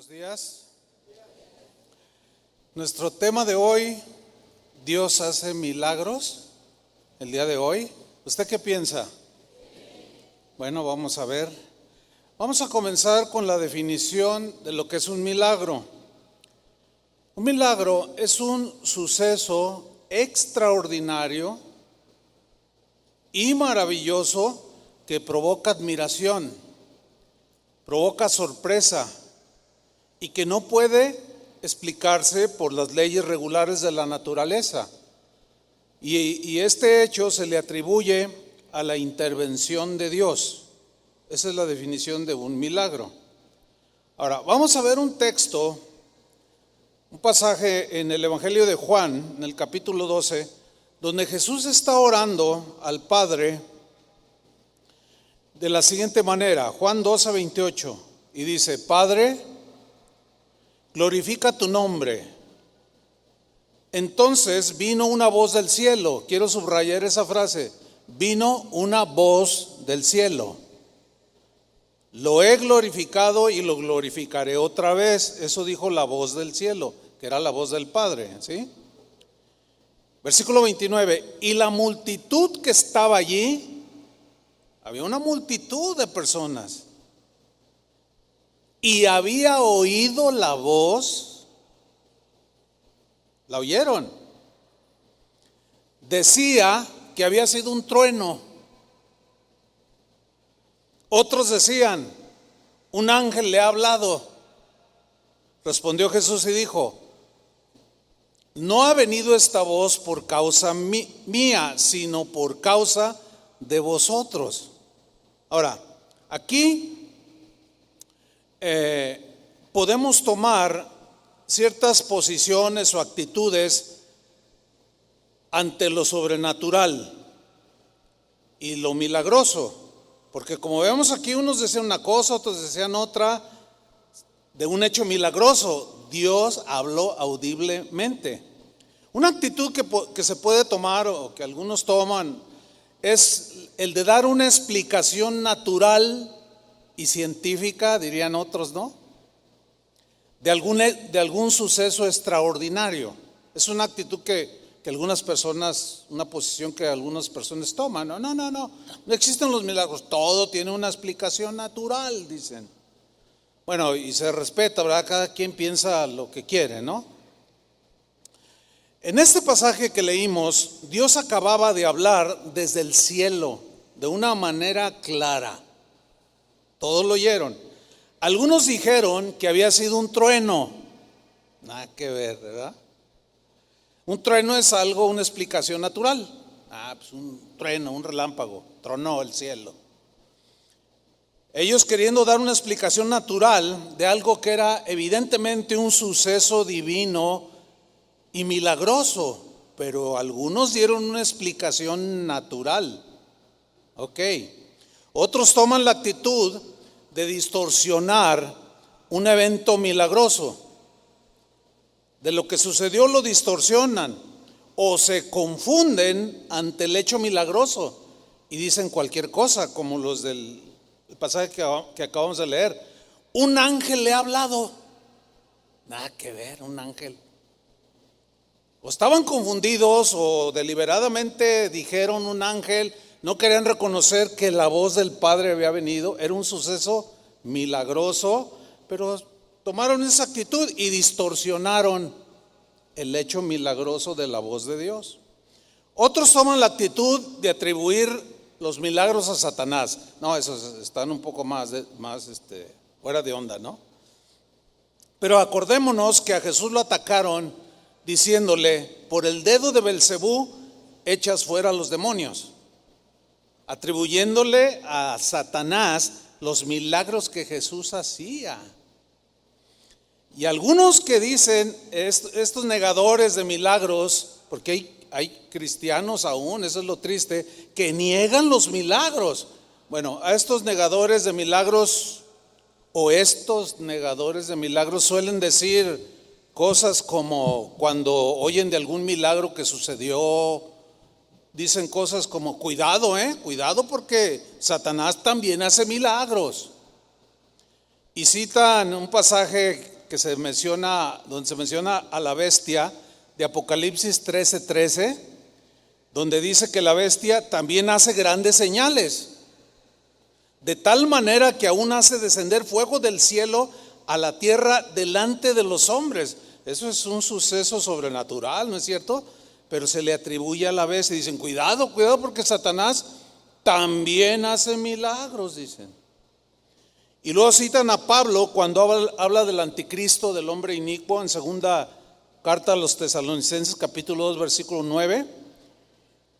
Buenos días. Nuestro tema de hoy, Dios hace milagros, el día de hoy. ¿Usted qué piensa? Bueno, vamos a ver. Vamos a comenzar con la definición de lo que es un milagro. Un milagro es un suceso extraordinario y maravilloso que provoca admiración, provoca sorpresa y que no puede explicarse por las leyes regulares de la naturaleza. Y este hecho se le atribuye a la intervención de Dios. Esa es la definición de un milagro. Ahora, vamos a ver un texto, un pasaje en el Evangelio de Juan, en el capítulo 12, donde Jesús está orando al Padre de la siguiente manera. Juan 12:28, y dice: Padre, glorifica tu nombre. Entonces vino una voz del cielo. Quiero subrayar esa frase: vino una voz del cielo. Lo he glorificado y lo glorificaré otra vez. Eso dijo la voz del cielo, que era la voz del Padre, ¿sí? Versículo 29. Y la multitud que estaba allí, había una multitud de personas, y había oído la voz, la oyeron. Decía que había sido un trueno. Otros decían: un ángel le ha hablado. Respondió Jesús y dijo: no ha venido esta voz por causa mía, sino por causa de vosotros. Ahora, aquí podemos tomar ciertas posiciones o actitudes ante lo sobrenatural y lo milagroso, porque como vemos aquí, unos decían una cosa, otros decían otra, de un hecho milagroso. Dios habló audiblemente. Una actitud que se puede tomar, o que algunos toman, es el de dar una explicación natural y científica, dirían otros, ¿no? De algún suceso extraordinario. Es una actitud que algunas personas, una posición que algunas personas toman. No existen los milagros, todo tiene una explicación natural, dicen. Bueno, y se respeta, ¿verdad? Cada quien piensa lo que quiere, ¿no? En este pasaje que leímos, Dios acababa de hablar desde el cielo de una manera clara. Todos lo oyeron. Algunos dijeron que había sido un trueno. Nada que ver, ¿verdad? Un trueno es algo, una explicación natural. Pues un trueno, un relámpago, tronó el cielo. Ellos queriendo dar una explicación natural de algo que era evidentemente un suceso divino y milagroso, pero algunos dieron una explicación natural. Ok. Otros toman la actitud de distorsionar un evento milagroso. De lo que sucedió lo distorsionan o se confunden ante el hecho milagroso y dicen cualquier cosa, como los del pasaje que acabamos de leer. Un ángel le ha hablado. Nada que ver, un ángel. O estaban confundidos o deliberadamente dijeron un ángel. No querían reconocer que la voz del Padre había venido. Era un suceso milagroso, pero tomaron esa actitud y distorsionaron el hecho milagroso de la voz de Dios. Otros toman la actitud de atribuir los milagros a Satanás. No, esos están un poco más fuera de onda, ¿no? Pero acordémonos que a Jesús lo atacaron diciéndole: por el dedo de Belcebú echas fuera a los demonios, atribuyéndole a Satanás los milagros que Jesús hacía. Y algunos que dicen, estos negadores de milagros, porque hay cristianos aún, eso es lo triste, que niegan los milagros. Bueno, a estos negadores de milagros, o estos negadores de milagros, suelen decir cosas como, cuando oyen de algún milagro que sucedió, dicen cosas como: cuidado, cuidado, porque Satanás también hace milagros. Y citan un pasaje donde se menciona a la bestia de Apocalipsis 13:13, donde dice que la bestia también hace grandes señales, de tal manera que aún hace descender fuego del cielo a la tierra delante de los hombres. Eso es un suceso sobrenatural, ¿no es cierto? Pero se le atribuye a la bestia. Dicen, cuidado porque Satanás también hace milagros, dicen. Y luego citan a Pablo cuando habla del anticristo, del hombre inicuo, en segunda carta a los Tesalonicenses capítulo 2 versículo 9,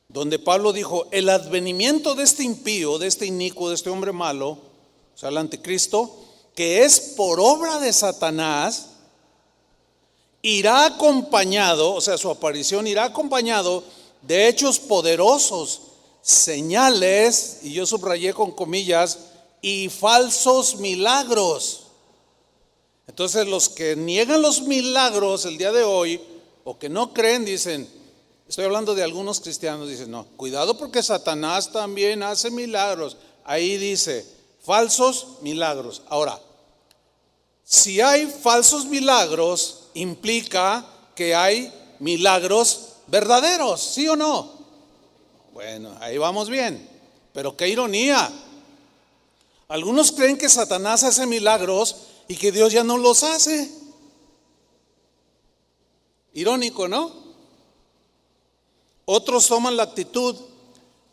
donde Pablo dijo, el advenimiento de este impío, de este inicuo, de este hombre malo, o sea el anticristo, que es por obra de Satanás, irá acompañado, o sea su aparición irá acompañado de hechos poderosos, señales, y yo subrayé con comillas, y falsos milagros. Entonces los que niegan los milagros el día de hoy, o que no creen, dicen, estoy hablando de algunos cristianos, dicen, no, cuidado porque Satanás también hace milagros. Ahí dice, falsos milagros. Ahora, si hay falsos milagros, implica que hay milagros verdaderos, ¿sí o no? Bueno, ahí vamos bien, pero qué ironía. Algunos creen que Satanás hace milagros y que Dios ya no los hace. Irónico, ¿no? Otros toman la actitud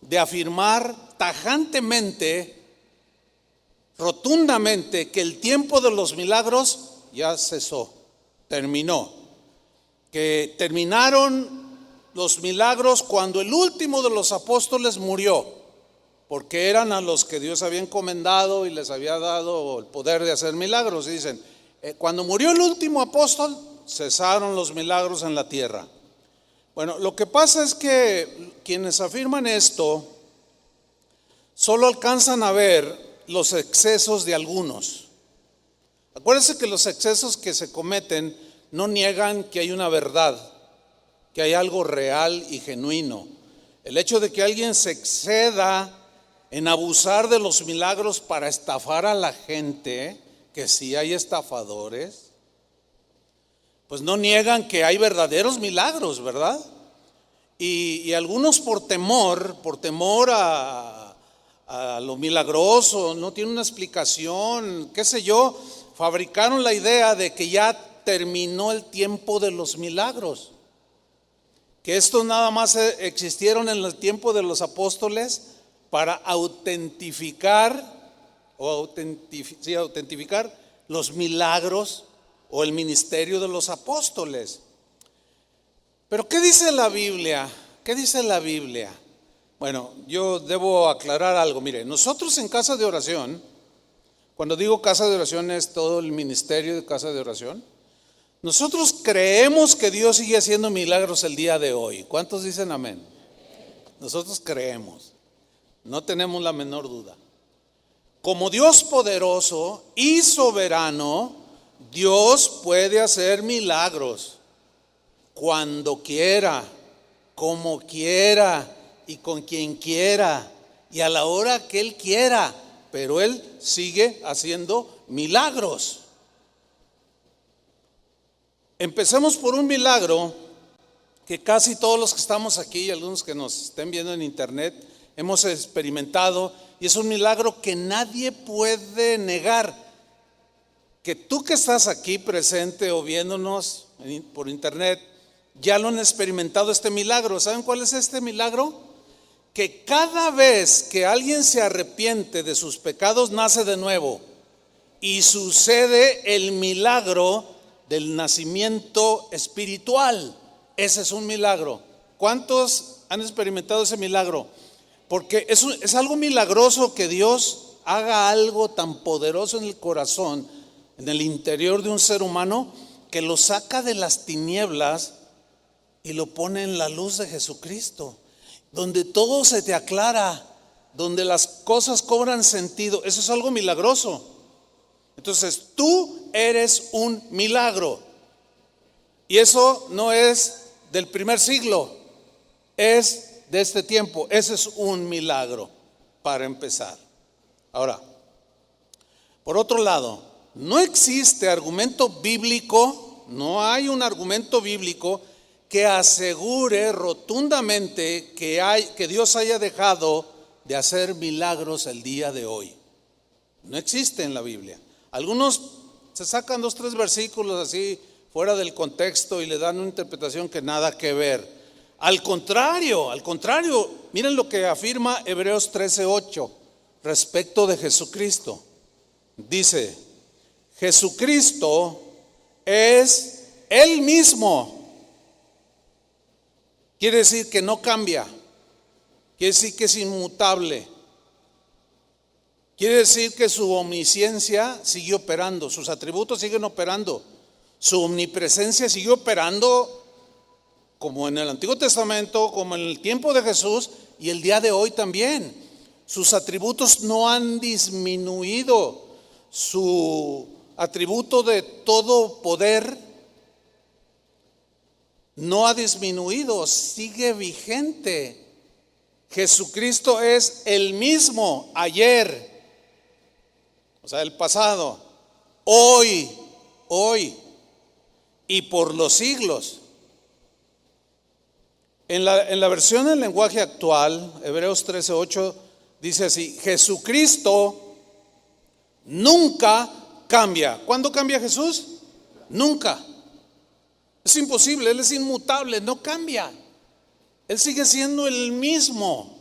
de afirmar tajantemente, rotundamente, que el tiempo de los milagros ya cesó, terminó. Que terminaron los milagros cuando el último de los apóstoles murió, porque eran a los que Dios había encomendado y les había dado el poder de hacer milagros. Y dicen, cuando murió el último apóstol, cesaron los milagros en la tierra. Bueno, lo que pasa es que quienes afirman esto solo alcanzan a ver los excesos de algunos. Acuérdense que los excesos que se cometen no niegan que hay una verdad, que hay algo real y genuino. El hecho de que alguien se exceda en abusar de los milagros para estafar a la gente, que sí hay estafadores, pues no niegan que hay verdaderos milagros, ¿verdad? Y algunos por temor a lo milagroso, no tienen una explicación, qué sé yo, fabricaron la idea de que ya terminó el tiempo de los milagros, que estos nada más existieron en el tiempo de los apóstoles para autentificar los milagros o el ministerio de los apóstoles. Pero ¿qué dice la Biblia? ¿Qué dice la Biblia? Bueno, yo debo aclarar algo. Mire, nosotros en Casa de Oración, cuando digo Casa de Oración es todo el ministerio de Casa de Oración, nosotros creemos que Dios sigue haciendo milagros el día de hoy. ¿Cuántos dicen amén? Nosotros creemos. No tenemos la menor duda. Como Dios poderoso y soberano, Dios puede hacer milagros cuando quiera, como quiera y con quien quiera y a la hora que Él quiera, pero Él sigue haciendo milagros. Empecemos por un milagro que casi todos los que estamos aquí y algunos que nos estén viendo en internet hemos experimentado, y es un milagro que nadie puede negar. Que tú que estás aquí presente o viéndonos por internet, ya lo han experimentado este milagro. ¿Saben cuál es este milagro? Que cada vez que alguien se arrepiente de sus pecados, nace de nuevo. Y sucede el milagro del nacimiento espiritual. Ese es un milagro. ¿Cuántos han experimentado ese milagro? Porque es algo milagroso que Dios haga algo tan poderoso en el corazón, en el interior de un ser humano, que lo saca de las tinieblas y lo pone en la luz de Jesucristo, donde todo se te aclara, donde las cosas cobran sentido. Eso es algo milagroso. Entonces tú eres un milagro, y eso no es del primer siglo, es de este tiempo. Ese es un milagro para empezar. Ahora, por otro lado, no existe argumento bíblico, no hay un argumento bíblico que asegure rotundamente que Dios haya dejado de hacer milagros el día de hoy. No existe en la Biblia. Algunos se sacan 2, 3 versículos así fuera del contexto y le dan una interpretación que nada que ver. Al contrario, miren lo que afirma Hebreos 13:8 respecto de Jesucristo. Dice: Jesucristo es Él mismo. Quiere decir que no cambia, quiere decir que es inmutable, quiere decir que su omnisciencia sigue operando, sus atributos siguen operando, su omnipresencia sigue operando, como en el Antiguo Testamento, como en el tiempo de Jesús y el día de hoy también. Sus atributos no han disminuido, su atributo de todo poder no ha disminuido, sigue vigente. Jesucristo es el mismo ayer, o sea, el pasado, hoy y por los siglos. En la versión en lenguaje actual, Hebreos 13:8 dice así: Jesucristo nunca cambia. ¿Cuándo cambia Jesús? Nunca. Es imposible, Él es inmutable, no cambia. Él sigue siendo el mismo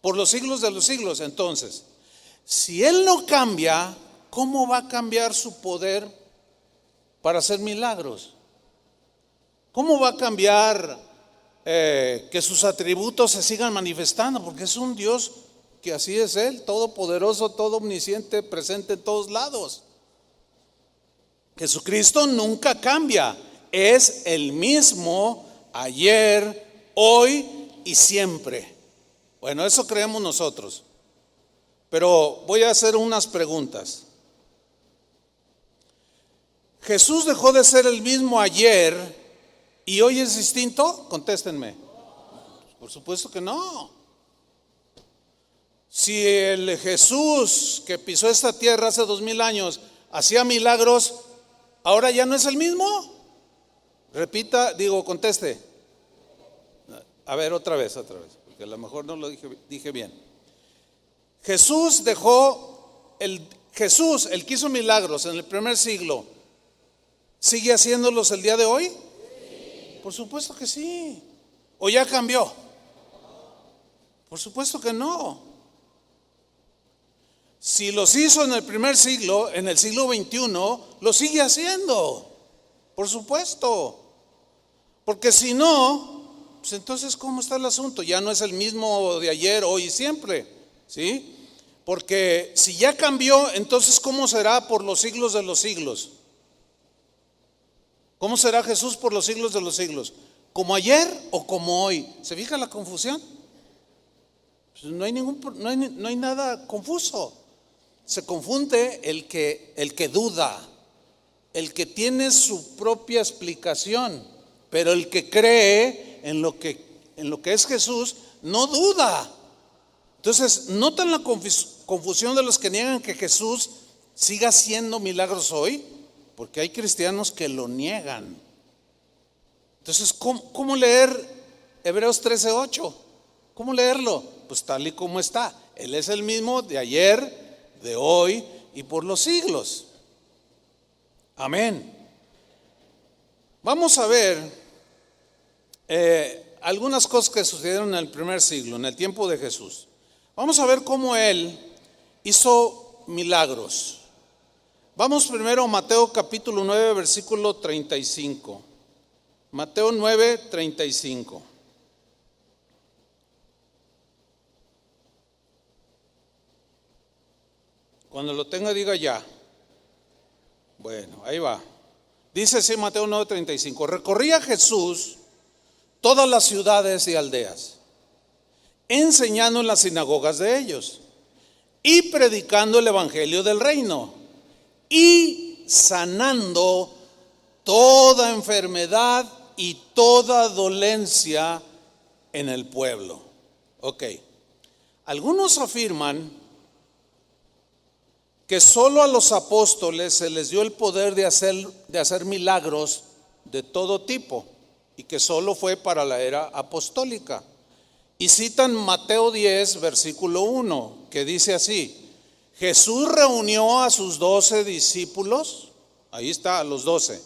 por los siglos de los siglos. Entonces, si Él no cambia, ¿cómo va a cambiar su poder para hacer milagros? ¿Cómo va a cambiar que sus atributos se sigan manifestando? Porque es un Dios que así es Él, todopoderoso, todo omnisciente, presente en todos lados. Jesucristo nunca cambia, es el mismo ayer, hoy y siempre. Bueno, eso creemos nosotros. Pero voy a hacer unas preguntas. ¿Jesús dejó de ser el mismo ayer y hoy es distinto? Contéstenme. Por supuesto que no. Si el Jesús que pisó esta tierra hace 2000 años hacía milagros, ¿ahora ya no es el mismo? Conteste. A ver, otra vez, porque a lo mejor no lo dije bien. Jesús, el que hizo milagros en el primer siglo, ¿sigue haciéndolos el día de hoy? Por supuesto que sí. ¿O ya cambió? Por supuesto que no. Si los hizo en el primer siglo, en el siglo XXI, lo sigue haciendo. Por supuesto. Porque si no, pues entonces ¿cómo está el asunto? Ya no es el mismo de ayer, hoy y siempre. ¿Sí? Porque si ya cambió, entonces ¿cómo será por los siglos de los siglos? ¿Cómo será Jesús por los siglos de los siglos? ¿Como ayer o como hoy? ¿Se fija la confusión? Pues no hay nada confuso. Se confunde el que duda, el que tiene su propia explicación, pero el que cree en lo que es Jesús no duda. Entonces, ¿notan la confusión de los que niegan que Jesús siga haciendo milagros hoy? Porque hay cristianos que lo niegan. Entonces, ¿cómo leer Hebreos 13:8? ¿Cómo leerlo? Pues tal y como está. Él es el mismo de ayer, de hoy y por los siglos. Amén. Vamos a ver algunas cosas que sucedieron en el primer siglo, en el tiempo de Jesús. Vamos a ver cómo Él hizo milagros. Vamos primero a Mateo capítulo 9, versículo 35. Mateo 9, 35. Cuando lo tenga, diga ya. Bueno, ahí va. Dice así Mateo 9, 35. Recorría Jesús todas las ciudades y aldeas, enseñando en las sinagogas de ellos y predicando el evangelio del reino y sanando toda enfermedad y toda dolencia en el pueblo. Ok. Algunos afirman que solo a los apóstoles se les dio el poder de hacer milagros de todo tipo y que solo fue para la era apostólica. Y citan Mateo 10, versículo 1, que dice así: Jesús reunió a sus 12 discípulos, ahí está, a los 12.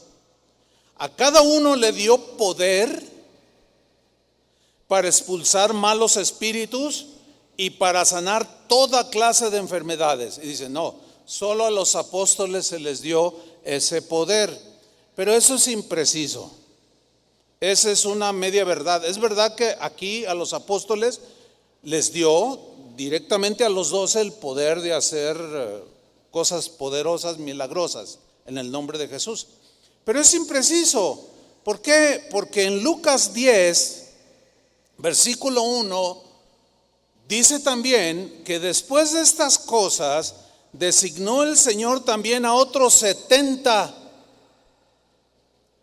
A cada uno le dio poder para expulsar malos espíritus y para sanar toda clase de enfermedades. Y dice, no, solo a los apóstoles se les dio ese poder. Pero eso es impreciso. Esa es una media verdad. Es verdad que aquí a los apóstoles les dio directamente a los 12 el poder de hacer cosas poderosas, milagrosas, en el nombre de Jesús. Pero es impreciso. ¿Por qué? Porque en Lucas 10, versículo 1, dice también que después de estas cosas designó el Señor también a otros 70.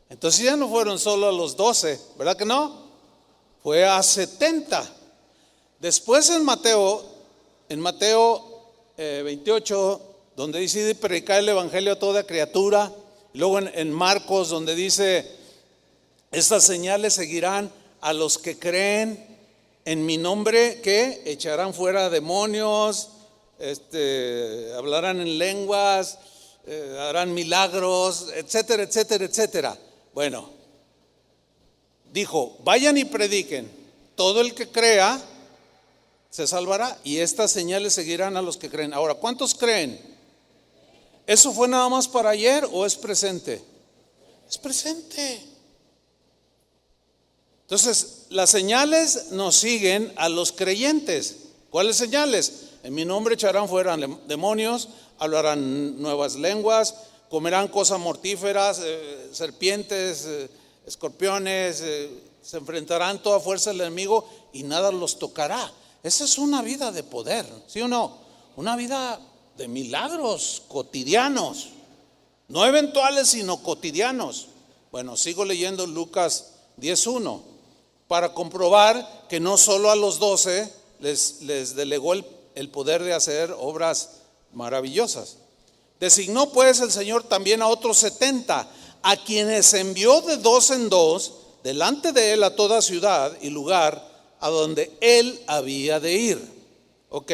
Entonces ya no fueron solo a los 12, ¿verdad que no? Fue a 70. Después en Mateo 28, donde dice predicar el evangelio a toda criatura. Luego en Marcos, donde dice, estas señales seguirán a los que creen en mi nombre, que echarán fuera demonios, hablarán en lenguas, harán milagros, etcétera, etcétera, etcétera. Bueno, dijo, vayan y prediquen, todo el que crea se salvará y estas señales seguirán a los que creen. Ahora, ¿cuántos creen? ¿Eso fue nada más para ayer o es presente? Es presente. Entonces, las señales nos siguen a los creyentes. ¿Cuáles señales? En mi nombre echarán fuera demonios, hablarán nuevas lenguas, comerán cosas mortíferas, serpientes, escorpiones, se enfrentarán toda fuerza al enemigo y nada los tocará. Esa es una vida de poder, ¿sí o no? Una vida de milagros cotidianos, no eventuales sino cotidianos. Bueno, sigo leyendo Lucas 10:1 para comprobar que no solo a los 12 les delegó el poder de hacer obras maravillosas. Designó pues el Señor también a otros 70, a quienes envió de 2 en 2 delante de él a toda ciudad y lugar a donde él había de ir. Ok.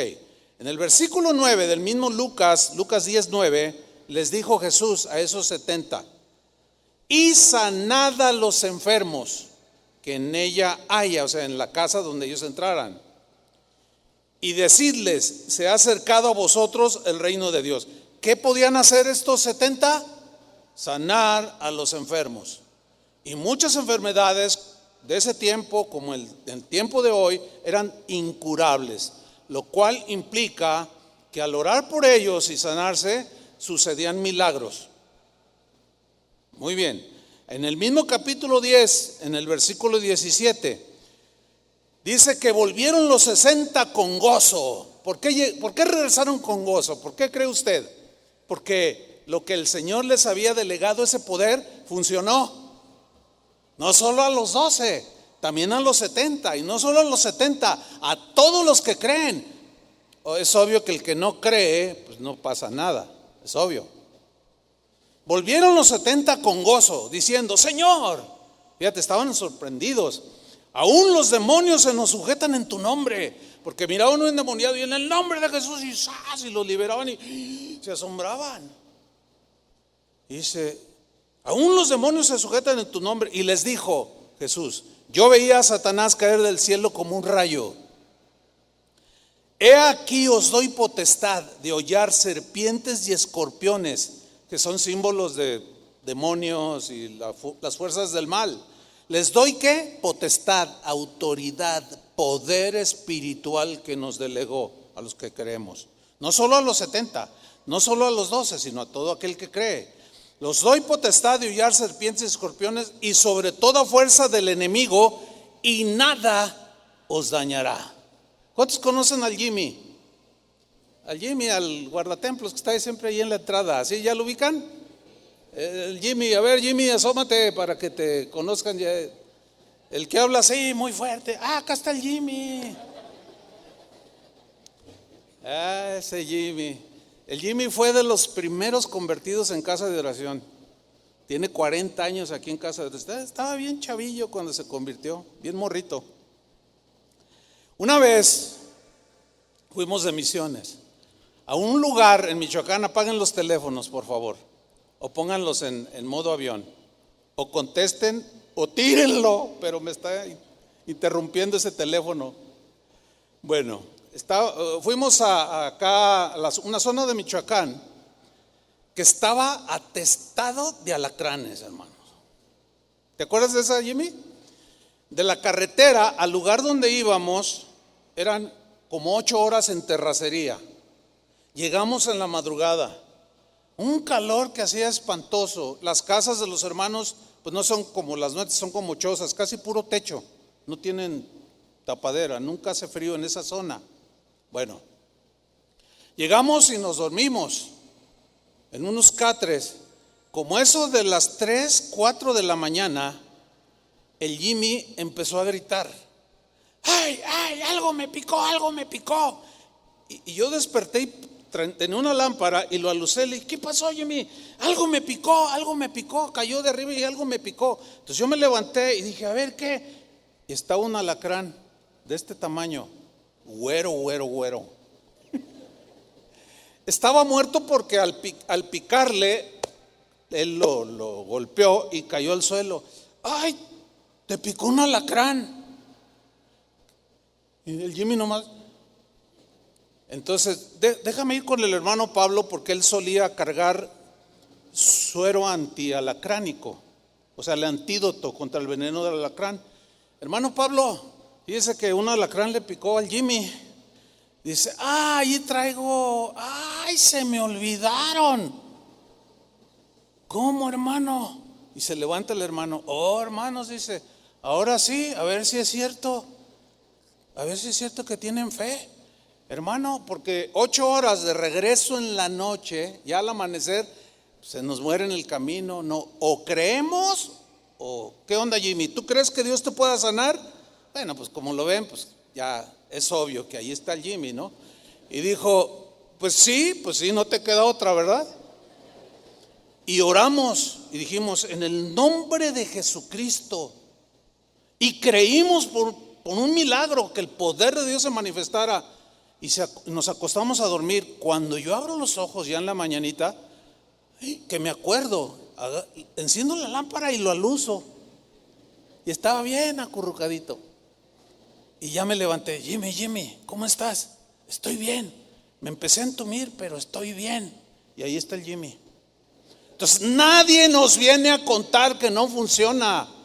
En el versículo 9 del mismo Lucas 10:9, les dijo Jesús a esos 70, y sanad a los enfermos que en ella haya, o sea, en la casa donde ellos entraran, y decidles, se ha acercado a vosotros el reino de Dios. ¿Qué podían hacer estos 70? Sanar a los enfermos. Y muchas enfermedades de ese tiempo, como el tiempo de hoy, eran incurables. Lo cual implica que al orar por ellos y sanarse, sucedían milagros. Muy bien. En el mismo capítulo 10, en el versículo 17, dice que volvieron los 60 con gozo. ¿Por qué regresaron con gozo? ¿Por qué cree usted? Porque lo que el Señor les había delegado, ese poder, funcionó. No solo a los 12, también a los 70, y no solo a los 70, a todos los que creen. Es obvio que el que no cree, pues no pasa nada, es obvio. Volvieron los 70 con gozo, diciendo, Señor, fíjate, estaban sorprendidos, aún los demonios se nos sujetan en tu nombre, porque miraban un endemoniado y en el nombre de Jesús y los liberaban y se asombraban. Y dice, aún los demonios se sujetan en tu nombre. Y les dijo Jesús, yo veía a Satanás caer del cielo como un rayo. He aquí os doy potestad de hollar serpientes y escorpiones, que son símbolos de demonios y las fuerzas del mal. Les doy ¿qué? Potestad, autoridad, poder espiritual que nos delegó a los que creemos. No solo a los 70, no solo a los 12, sino a todo aquel que cree. Los doy potestad de hollar serpientes y escorpiones y sobre toda fuerza del enemigo, y nada os dañará. ¿Cuántos conocen al Jimmy? Al Jimmy, al guardatemplos que está ahí siempre ahí en la entrada. ¿Sí? ¿Ya lo ubican? El Jimmy, a ver Jimmy, asómate para que te conozcan ya. El que habla así muy fuerte. Acá está el Jimmy. Ese Jimmy. El Jimmy fue de los primeros convertidos en casa de oración. Tiene 40 años aquí en casa de oración. Estaba bien chavillo cuando se convirtió, bien morrito. Una vez fuimos de misiones a un lugar en Michoacán. Apaguen los teléfonos, por favor, o pónganlos en modo avión, o contesten o tírenlo, pero me está interrumpiendo ese teléfono. Bueno, fuimos acá a una zona de Michoacán que estaba atestado de alacranes, hermanos. ¿Te acuerdas de esa, Jimmy? De la carretera al lugar donde íbamos eran como 8 horas en terracería. Llegamos en la madrugada, un calor que hacía espantoso. Las casas de los hermanos pues no son como las nuestras, son como chozas, casi puro techo, no tienen tapadera, nunca hace frío en esa zona. Bueno, llegamos y nos dormimos en unos catres. Como eso de las 3, 4 de la mañana, el Jimmy empezó a gritar: ¡ay, ay, algo me picó, algo me picó! Y yo desperté y tenía una lámpara y lo alucé. Le dije: ¿qué pasó, Jimmy? Algo me picó, cayó de arriba y algo me picó. Entonces yo me levanté y dije: a ver, ¿qué? Y estaba un alacrán de este tamaño, güero. Estaba muerto porque al picarle, él lo golpeó y cayó al suelo. ¡Ay, te picó un alacrán! Y el Jimmy nomás. Entonces, déjame ir con el hermano Pablo, porque él solía cargar suero antialacránico, o sea, el antídoto contra el veneno del alacrán. Hermano Pablo, fíjese que un alacrán le picó al Jimmy. Dice: ahí traigo, ay, se me olvidaron. ¿Cómo, hermano? Y se levanta el hermano. Oh, hermanos, dice, ahora sí, a ver si es cierto. A ver si es cierto que tienen fe, hermano, porque 8 horas de regreso en la noche, ya al amanecer, se nos muere en el camino. No, o creemos, o ¿qué onda, Jimmy? ¿Tú crees que Dios te pueda sanar? Bueno, pues como lo ven, pues ya es obvio que ahí está el Jimmy, ¿no? Y dijo: pues sí, no te queda otra, ¿verdad? Y oramos y dijimos: en el nombre de Jesucristo. Y creímos por un milagro que el poder de Dios se manifestara. Y nos acostamos a dormir. Cuando yo abro los ojos ya en la mañanita, que me acuerdo, enciendo la lámpara y lo aluzo, y estaba bien acurrucadito. Y ya me levanté: Jimmy, ¿cómo estás? Estoy bien. Me empecé a entumir, pero estoy bien. Y ahí está el Jimmy. Entonces nadie nos viene a contar que no funciona.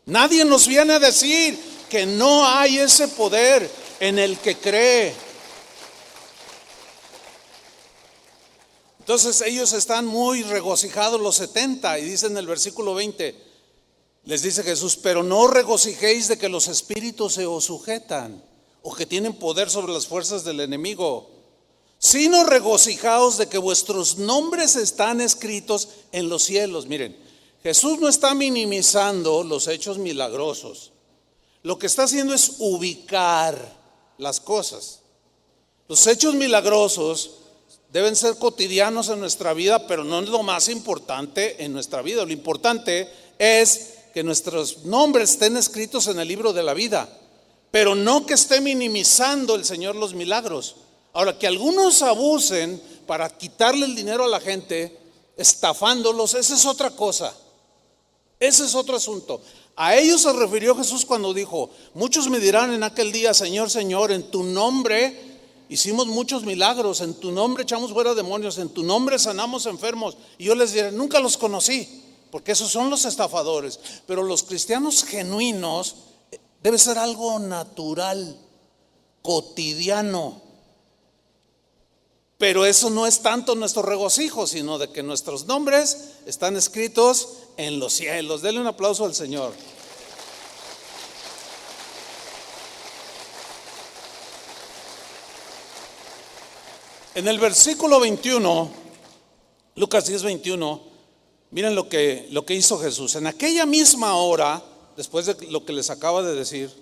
Nadie nos viene a decir que no hay ese poder en el que cree. Entonces ellos están muy regocijados, los 70, y dicen en el versículo 20, les dice Jesús: pero no os regocijéis de que los espíritus se os sujetan, o que tienen poder sobre las fuerzas del enemigo, sino regocijaos de que vuestros nombres están escritos en los cielos. Miren, Jesús no está minimizando los hechos milagrosos. Lo que está haciendo es ubicar las cosas. Los hechos milagrosos deben ser cotidianos en nuestra vida, pero no es lo más importante en nuestra vida. Lo importante es que nuestros nombres estén escritos en el libro de la vida, pero no que esté minimizando el Señor los milagros. Ahora, que algunos abusen para quitarle el dinero a la gente, estafándolos, esa es otra cosa. Ese es otro asunto. A ellos se refirió Jesús cuando dijo: muchos me dirán en aquel día: Señor, Señor, en tu nombre hicimos muchos milagros, en tu nombre echamos fuera demonios, en tu nombre sanamos enfermos. Y yo les diré: nunca los conocí, porque esos son los estafadores. Pero los cristianos genuinos debe ser algo natural, cotidiano. Pero eso no es tanto nuestro regocijo, sino de que nuestros nombres están escritos en los cielos. Denle un aplauso al Señor. En el versículo 21, Lucas 10:21, miren lo que hizo Jesús. En aquella misma hora, después de lo que les acaba de decir,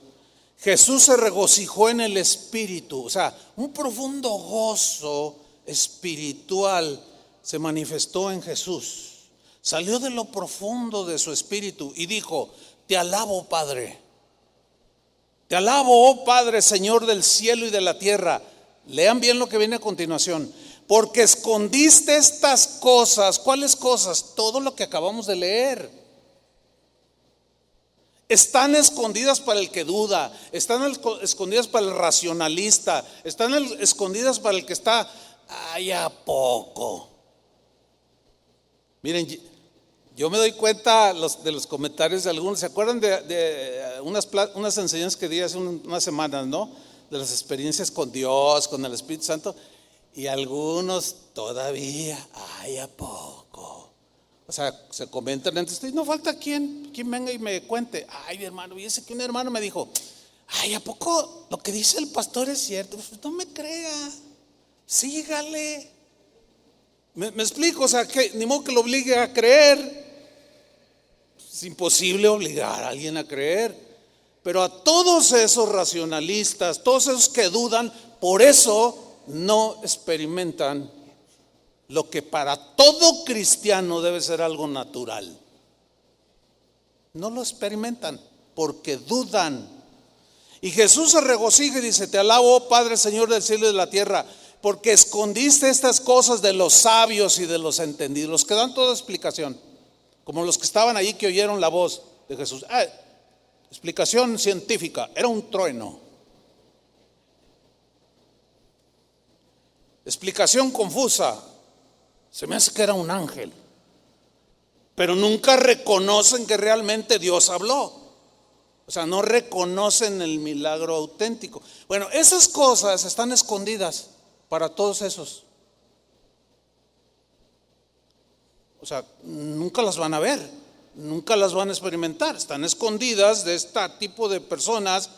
Jesús se regocijó en el Espíritu, o sea, un profundo gozo espiritual se manifestó en Jesús. Salió de lo profundo de su espíritu y dijo: te alabo, Padre. Te alabo, oh Padre, Señor del cielo y de la tierra. Lean bien lo que viene a continuación. Porque escondiste estas cosas. ¿Cuáles cosas? Todo lo que acabamos de leer. Están escondidas para el que duda, están escondidas para el racionalista, están escondidas para el que está, ay, ¿a poco? Miren, yo me doy cuenta de los comentarios de algunos. ¿Se acuerdan de unas enseñanzas que di hace unas semanas, no? De las experiencias con Dios, con el Espíritu Santo. Y algunos todavía, ay, ¿a poco? O sea, se comentan entre ustedes. No falta quien venga y me cuente. Ay, hermano, fíjese que un hermano me dijo: ay, ¿a poco lo que dice el pastor es cierto? Pues no me crea, sígale. ¿Me explico? O sea, que ni modo que lo obligue a creer. Es imposible obligar a alguien a creer. Pero a todos esos racionalistas, todos esos que dudan, por eso no experimentan lo que para todo cristiano debe ser algo natural. No lo experimentan porque dudan. Y Jesús se regocija y dice: te alabo, oh Padre, Señor del cielo y de la tierra, porque escondiste estas cosas de los sabios y de los entendidos, los que dan toda explicación, como los que estaban allí que oyeron la voz de Jesús. Explicación científica: era un trueno. Explicación confusa: se me hace que era un ángel. Pero nunca reconocen que realmente Dios habló. O sea, no reconocen el milagro auténtico. Bueno, esas cosas están escondidas para todos esos. O sea, nunca las van a ver, nunca las van a experimentar. Están escondidas de este tipo de personas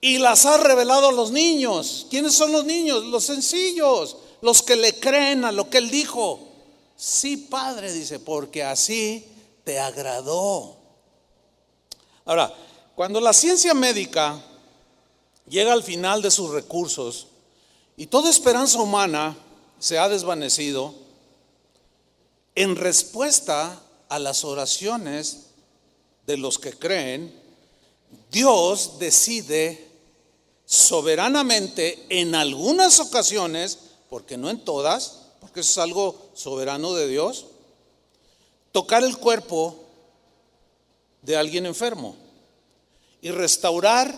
y las ha revelado a los niños. ¿Quiénes son los niños? Los sencillos, los que le creen a lo que él dijo. Sí, Padre, dice, porque así te agradó. Ahora, cuando la ciencia médica llega al final de sus recursos y toda esperanza humana se ha desvanecido, en respuesta a las oraciones de los que creen, Dios decide soberanamente en algunas ocasiones, porque no en todas, porque eso es algo soberano de Dios, tocar el cuerpo de alguien enfermo y restaurar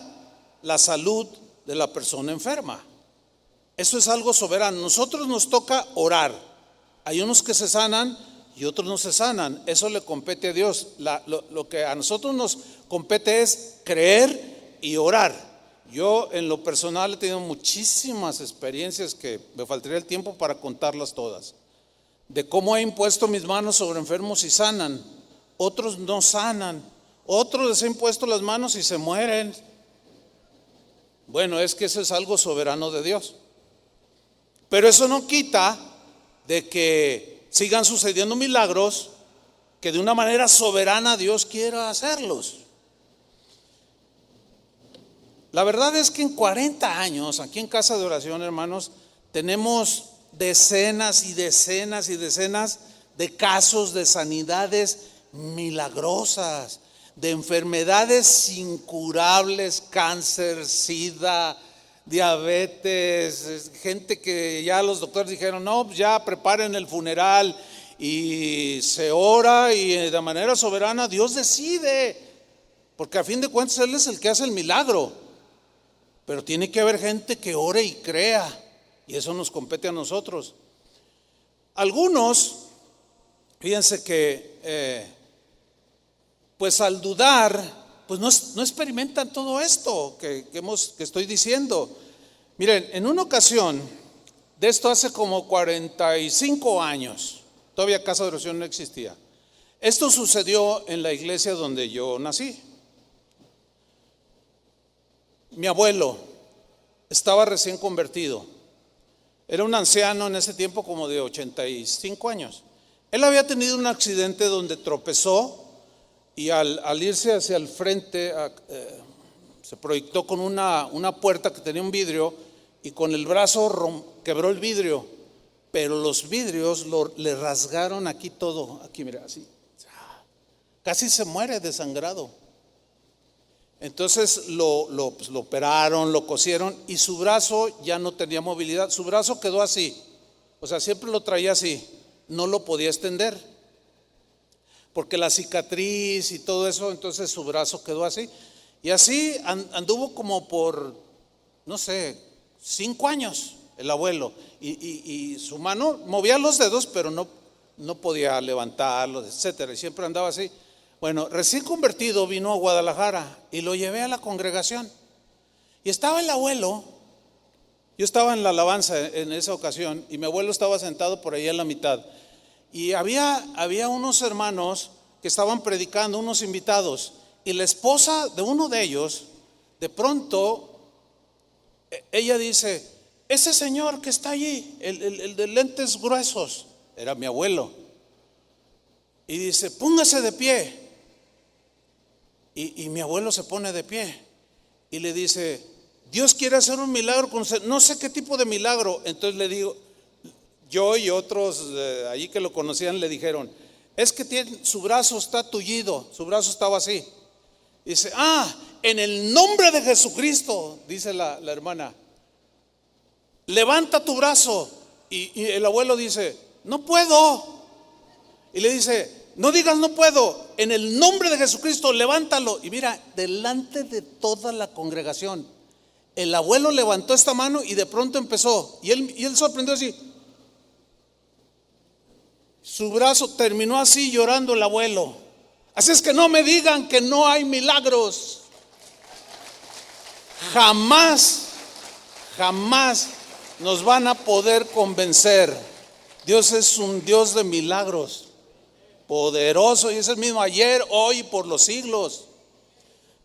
la salud de la persona enferma. Eso es algo soberano. Nosotros nos toca orar. Hay unos que se sanan y otros no se sanan. Eso le compete a Dios. Lo que a nosotros nos compete es creer y orar. Yo en lo personal he tenido muchísimas experiencias que me faltaría el tiempo para contarlas todas, de cómo he impuesto mis manos sobre enfermos y sanan, otros no sanan, otros les he impuesto las manos y se mueren. Bueno, es que eso es algo soberano de Dios. Pero eso no quita de que sigan sucediendo milagros que de una manera soberana Dios quiera hacerlos. La verdad es que en 40 años, aquí en Casa de Oración, hermanos, tenemos decenas y decenas y decenas de casos de sanidades milagrosas, de enfermedades incurables, cáncer, sida, diabetes, gente que ya los doctores dijeron: no, pues ya preparen el funeral, y se ora y de manera soberana Dios decide, porque a fin de cuentas Él es el que hace el milagro. Pero tiene que haber gente que ore y crea, y eso nos compete a nosotros. Algunos, fíjense que pues al dudar, pues no experimentan todo esto que estoy diciendo. Miren, en una ocasión, de esto hace como 45 años, todavía Casa de Oración no existía. Esto sucedió en la iglesia donde yo nací. Mi abuelo estaba recién convertido. Era un anciano en ese tiempo, como de 85 años. Él había tenido un accidente donde tropezó y al irse hacia el frente, se proyectó con una puerta que tenía un vidrio y con el brazo quebró el vidrio, pero los vidrios le rasgaron aquí todo, aquí mira, así. Casi se muere desangrado. Entonces pues, lo operaron, lo cosieron y su brazo ya no tenía movilidad. Su brazo quedó así, o sea, siempre lo traía así, no lo podía extender, porque la cicatriz y todo eso, entonces su brazo quedó así. Y así anduvo como por, no sé, 5 años el abuelo. Y su mano movía los dedos, pero no podía levantarlos, etcétera. Y siempre andaba así. Bueno, recién convertido vino a Guadalajara y lo llevé a la congregación. Y estaba el abuelo, yo estaba en la alabanza en esa ocasión, y mi abuelo estaba sentado por ahí en la mitad. Y había unos hermanos que estaban predicando, unos invitados, y la esposa de uno de ellos, de pronto, ella dice: ese señor que está allí, el de lentes gruesos, era mi abuelo, y dice: póngase de pie. Y mi abuelo se pone de pie y le dice: Dios quiere hacer un milagro con usted. No sé qué tipo de milagro. Entonces le digo, yo y otros allí que lo conocían le dijeron: es que su brazo está tullido, su brazo estaba así. Dice: en el nombre de Jesucristo, dice la hermana, levanta tu brazo. Y el abuelo dice: no puedo. Y le dice: no digas no puedo, en el nombre de Jesucristo levántalo. Y mira, delante de toda la congregación, el abuelo levantó esta mano y de pronto empezó, y él sorprendió así. Su brazo terminó así, llorando el abuelo. Así es que no me digan que no hay milagros. Jamás nos van a poder convencer. Dios es un Dios de milagros, poderoso, y es el mismo ayer, hoy y por los siglos.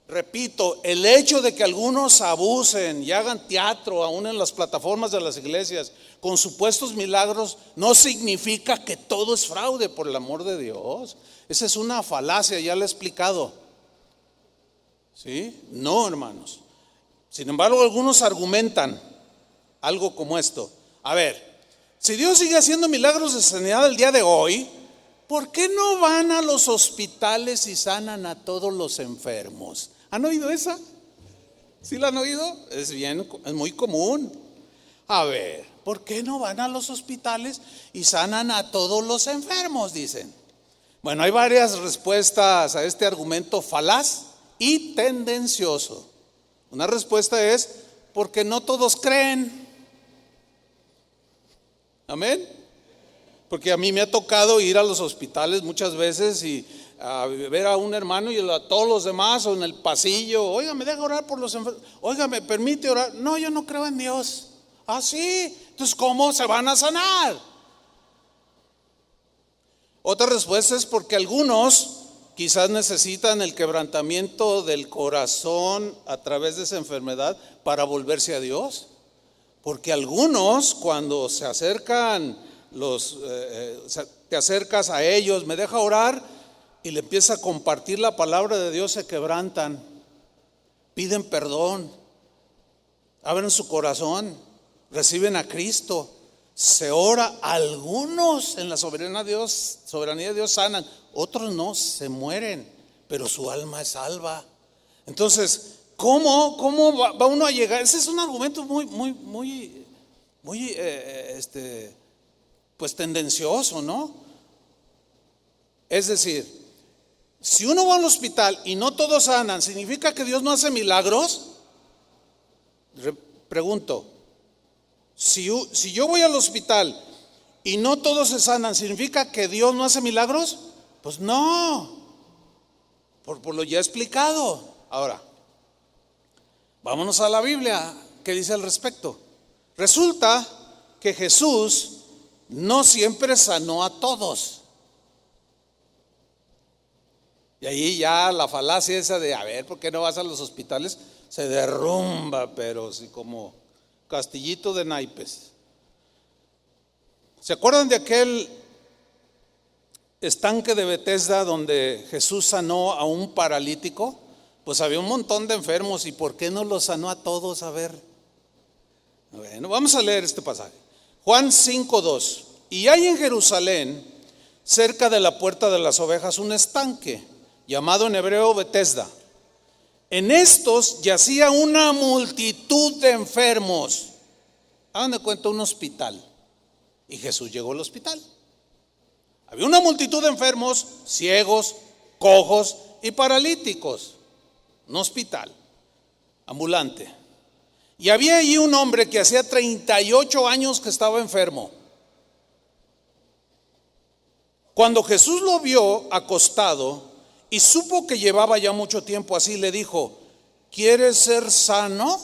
Repito, el hecho de que algunos abusen y hagan teatro aún en las plataformas de las iglesias con supuestos milagros no significa que todo es fraude, por el amor de Dios. Esa es una falacia, ya lo he explicado. ¿Sí? No, hermanos. Sin embargo, algunos argumentan algo como esto: a ver, si Dios sigue haciendo milagros de sanidad el día de hoy, ¿por qué no van a los hospitales y sanan a todos los enfermos? ¿Han oído esa? ¿Sí la han oído? Es muy común. A ver, ¿por qué no van a los hospitales y sanan a todos los enfermos? Dicen. Bueno, hay varias respuestas a este argumento falaz y tendencioso. Una respuesta es: porque no todos creen. Amén. Porque a mí me ha tocado ir a los hospitales muchas veces y a ver a un hermano y a todos los demás, o en el pasillo: oiga, ¿me deja orar por los enfermos? Oiga, ¿me permite orar? No, yo no creo en Dios. ¿Ah, sí? Entonces, ¿cómo se van a sanar? Otra respuesta es porque algunos quizás necesitan el quebrantamiento del corazón a través de esa enfermedad para volverse a Dios. Porque algunos, cuando se acercan te acercas a ellos: me deja orar, y le empieza a compartir la palabra de Dios, se quebrantan, piden perdón, abren su corazón, reciben a Cristo, se ora. Algunos en la soberanía de Dios sanan, otros no, se mueren, pero su alma es salva. Entonces, ¿cómo va uno a llegar? Ese es un argumento muy pues tendencioso, ¿no? Es decir, si uno va al hospital y no todos sanan, ¿significa que Dios no hace milagros? Pregunto, si yo voy al hospital y no todos se sanan, ¿significa que Dios no hace milagros? Pues no, por lo ya explicado. Ahora, vámonos a la Biblia. ¿Qué dice al respecto? Resulta que Jesús no siempre sanó a todos. Y ahí ya la falacia esa de: a ver, ¿por qué no vas a los hospitales? Se derrumba, pero sí, como castillito de naipes. ¿Se acuerdan de aquel estanque de Betesda donde Jesús sanó a un paralítico? Pues había un montón de enfermos, ¿y por qué no los sanó a todos? A ver. Bueno, vamos a leer este pasaje. Juan 5:2. Y hay en Jerusalén, cerca de la puerta de las ovejas, un estanque, llamado en hebreo Betesda. En estos yacía una multitud de enfermos. Hagan de cuenta un hospital. Y Jesús llegó al hospital. Había una multitud de enfermos, ciegos, cojos y paralíticos. Un hospital ambulante. Y había allí un hombre que hacía 38 años que estaba enfermo. Cuando Jesús lo vio acostado y supo que llevaba ya mucho tiempo así, le dijo: ¿quieres ser sano?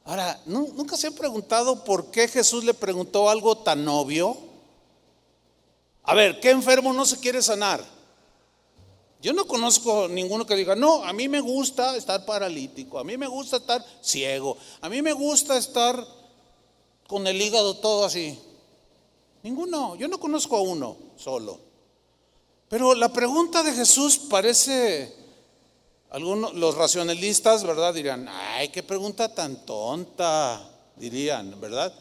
Ahora, ¿nunca se han preguntado por qué Jesús le preguntó algo tan obvio? A ver, ¿qué enfermo no se quiere sanar? Yo no conozco ninguno que diga: no, a mí me gusta estar paralítico, a mí me gusta estar ciego, a mí me gusta estar con el hígado todo así. Ninguno, yo no conozco a uno solo. Pero la pregunta de Jesús parece, algunos, los racionalistas, ¿verdad? Dirían: ay, qué pregunta tan tonta, dirían, ¿verdad?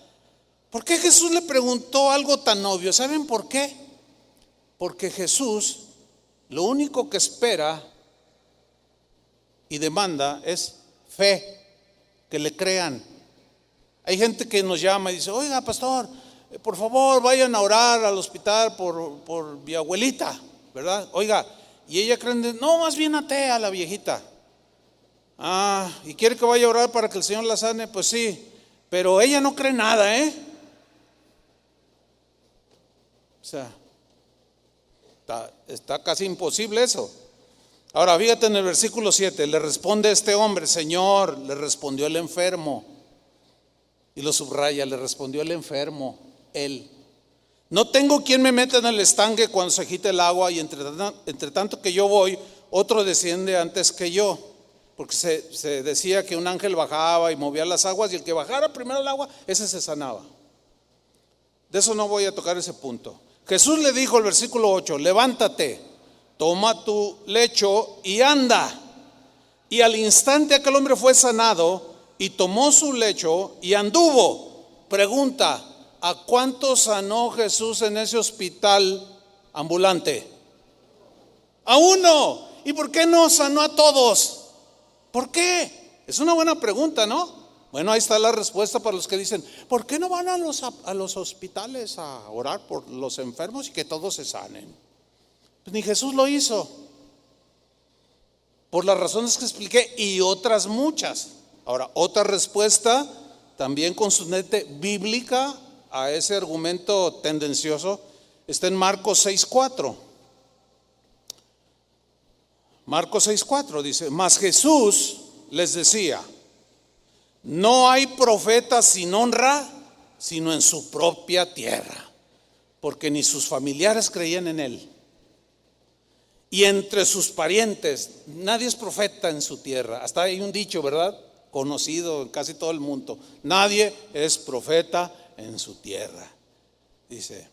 ¿Por qué Jesús le preguntó algo tan obvio? ¿Saben por qué? Porque Jesús lo único que espera y demanda es fe, que le crean. Hay gente que nos llama y dice: oiga, pastor, por favor vayan a orar al hospital por mi abuelita, ¿verdad? Oiga, y ella cree, no, más bien atea la viejita. ¿Y quiere que vaya a orar para que el Señor la sane? Pues sí, pero ella no cree nada, O sea, está casi imposible eso. Ahora, fíjate en el versículo 7, le responde este hombre: Señor, le respondió el enfermo. Y lo subraya, le respondió el enfermo, él: no tengo quien me meta en el estanque cuando se agite el agua, y entre tanto que yo voy, otro desciende antes que yo. Porque se decía que un ángel bajaba y movía las aguas, y el que bajara primero el agua, ese se sanaba. De eso no voy a tocar ese punto. Jesús le dijo, el versículo 8: levántate, toma tu lecho y anda. Y al instante aquel hombre fue sanado y tomó su lecho y anduvo. Pregunta: ¿a cuántos sanó Jesús en ese hospital ambulante? A uno. ¿Y por qué no sanó a todos? ¿Por qué? Es una buena pregunta, ¿no? Bueno, ahí está la respuesta para los que dicen: ¿por qué no van a los hospitales a orar por los enfermos y que todos se sanen? Pues ni Jesús lo hizo, por las razones que expliqué y otras muchas. Ahora, otra respuesta también consonante bíblica a ese argumento tendencioso está en Marcos 6:4. Marcos 6:4 dice: mas Jesús les decía: no hay profeta sin honra sino en su propia tierra, porque ni sus familiares creían en él, y entre sus parientes nadie es profeta en su tierra. Hasta hay un dicho, ¿verdad?, conocido en casi todo el mundo: nadie es profeta en su tierra. Dice: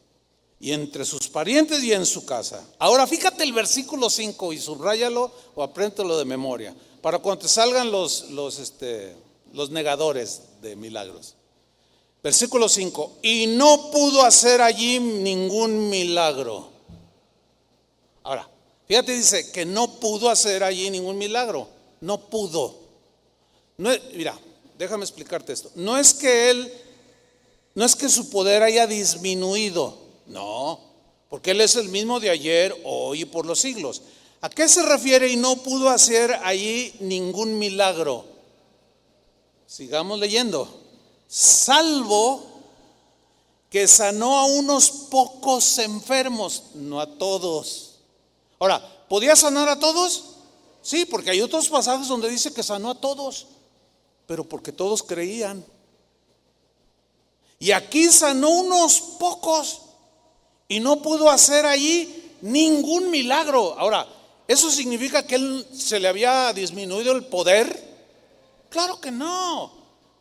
y entre sus parientes y en su casa. Ahora fíjate el versículo 5 y subráyalo o apréndelo de memoria para cuando te salgan los negadores de milagros. Versículo 5: y no pudo hacer allí ningún milagro. Ahora, fíjate, dice que no pudo hacer allí ningún milagro. No pudo. No, mira, déjame explicarte esto. No es que su poder haya disminuido. No, porque Él es el mismo de ayer, hoy y por los siglos. ¿A qué se refiere y no pudo hacer allí ningún milagro? Sigamos leyendo. Salvo que sanó a unos pocos enfermos, no a todos. Ahora, ¿podía sanar a todos? Sí, porque hay otros pasajes donde dice que sanó a todos, pero porque todos creían. Y aquí sanó unos pocos y no pudo hacer allí ningún milagro. Ahora, ¿eso significa que él se le había disminuido el poder? Claro que no.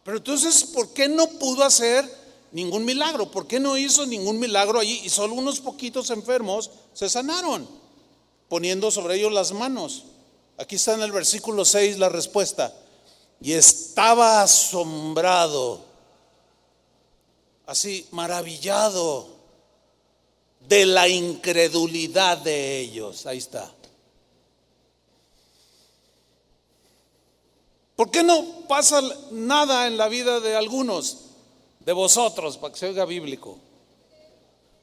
Pero entonces, ¿por qué no pudo hacer ningún milagro? ¿Por qué no hizo ningún milagro allí y solo unos poquitos enfermos se sanaron, poniendo sobre ellos las manos? Aquí está en el versículo 6 la respuesta. Y estaba asombrado, así maravillado de la incredulidad de ellos. Ahí está. ¿Por qué no pasa nada en la vida de algunos de vosotros, para que se oiga bíblico?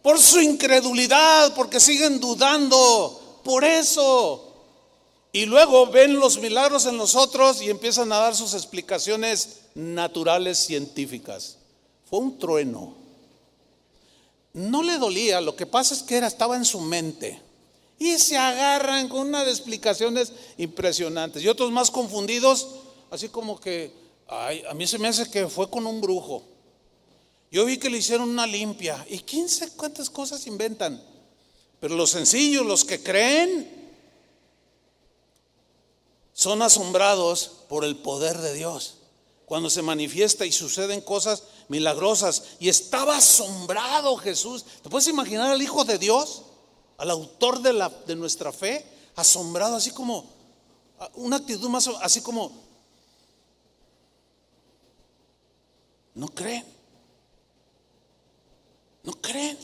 Por su incredulidad, porque siguen dudando, por eso. Y luego ven los milagros en nosotros y empiezan a dar sus explicaciones naturales, científicas. Fue un trueno. No le dolía, lo que pasa es que estaba en su mente. Y se agarran con una de explicaciones impresionantes. Y otros más confundidos, así como que, ay, a mí se me hace que fue con un brujo. Yo vi que le hicieron una limpia. Y quién sabe cuántas cosas inventan. Pero los sencillos, los que creen, son asombrados por el poder de Dios. Cuando se manifiesta y suceden cosas milagrosas. Y estaba asombrado Jesús. ¿Te puedes imaginar al Hijo de Dios? Al autor de nuestra fe. Asombrado, así como, una actitud más, así como, no creen. No creen.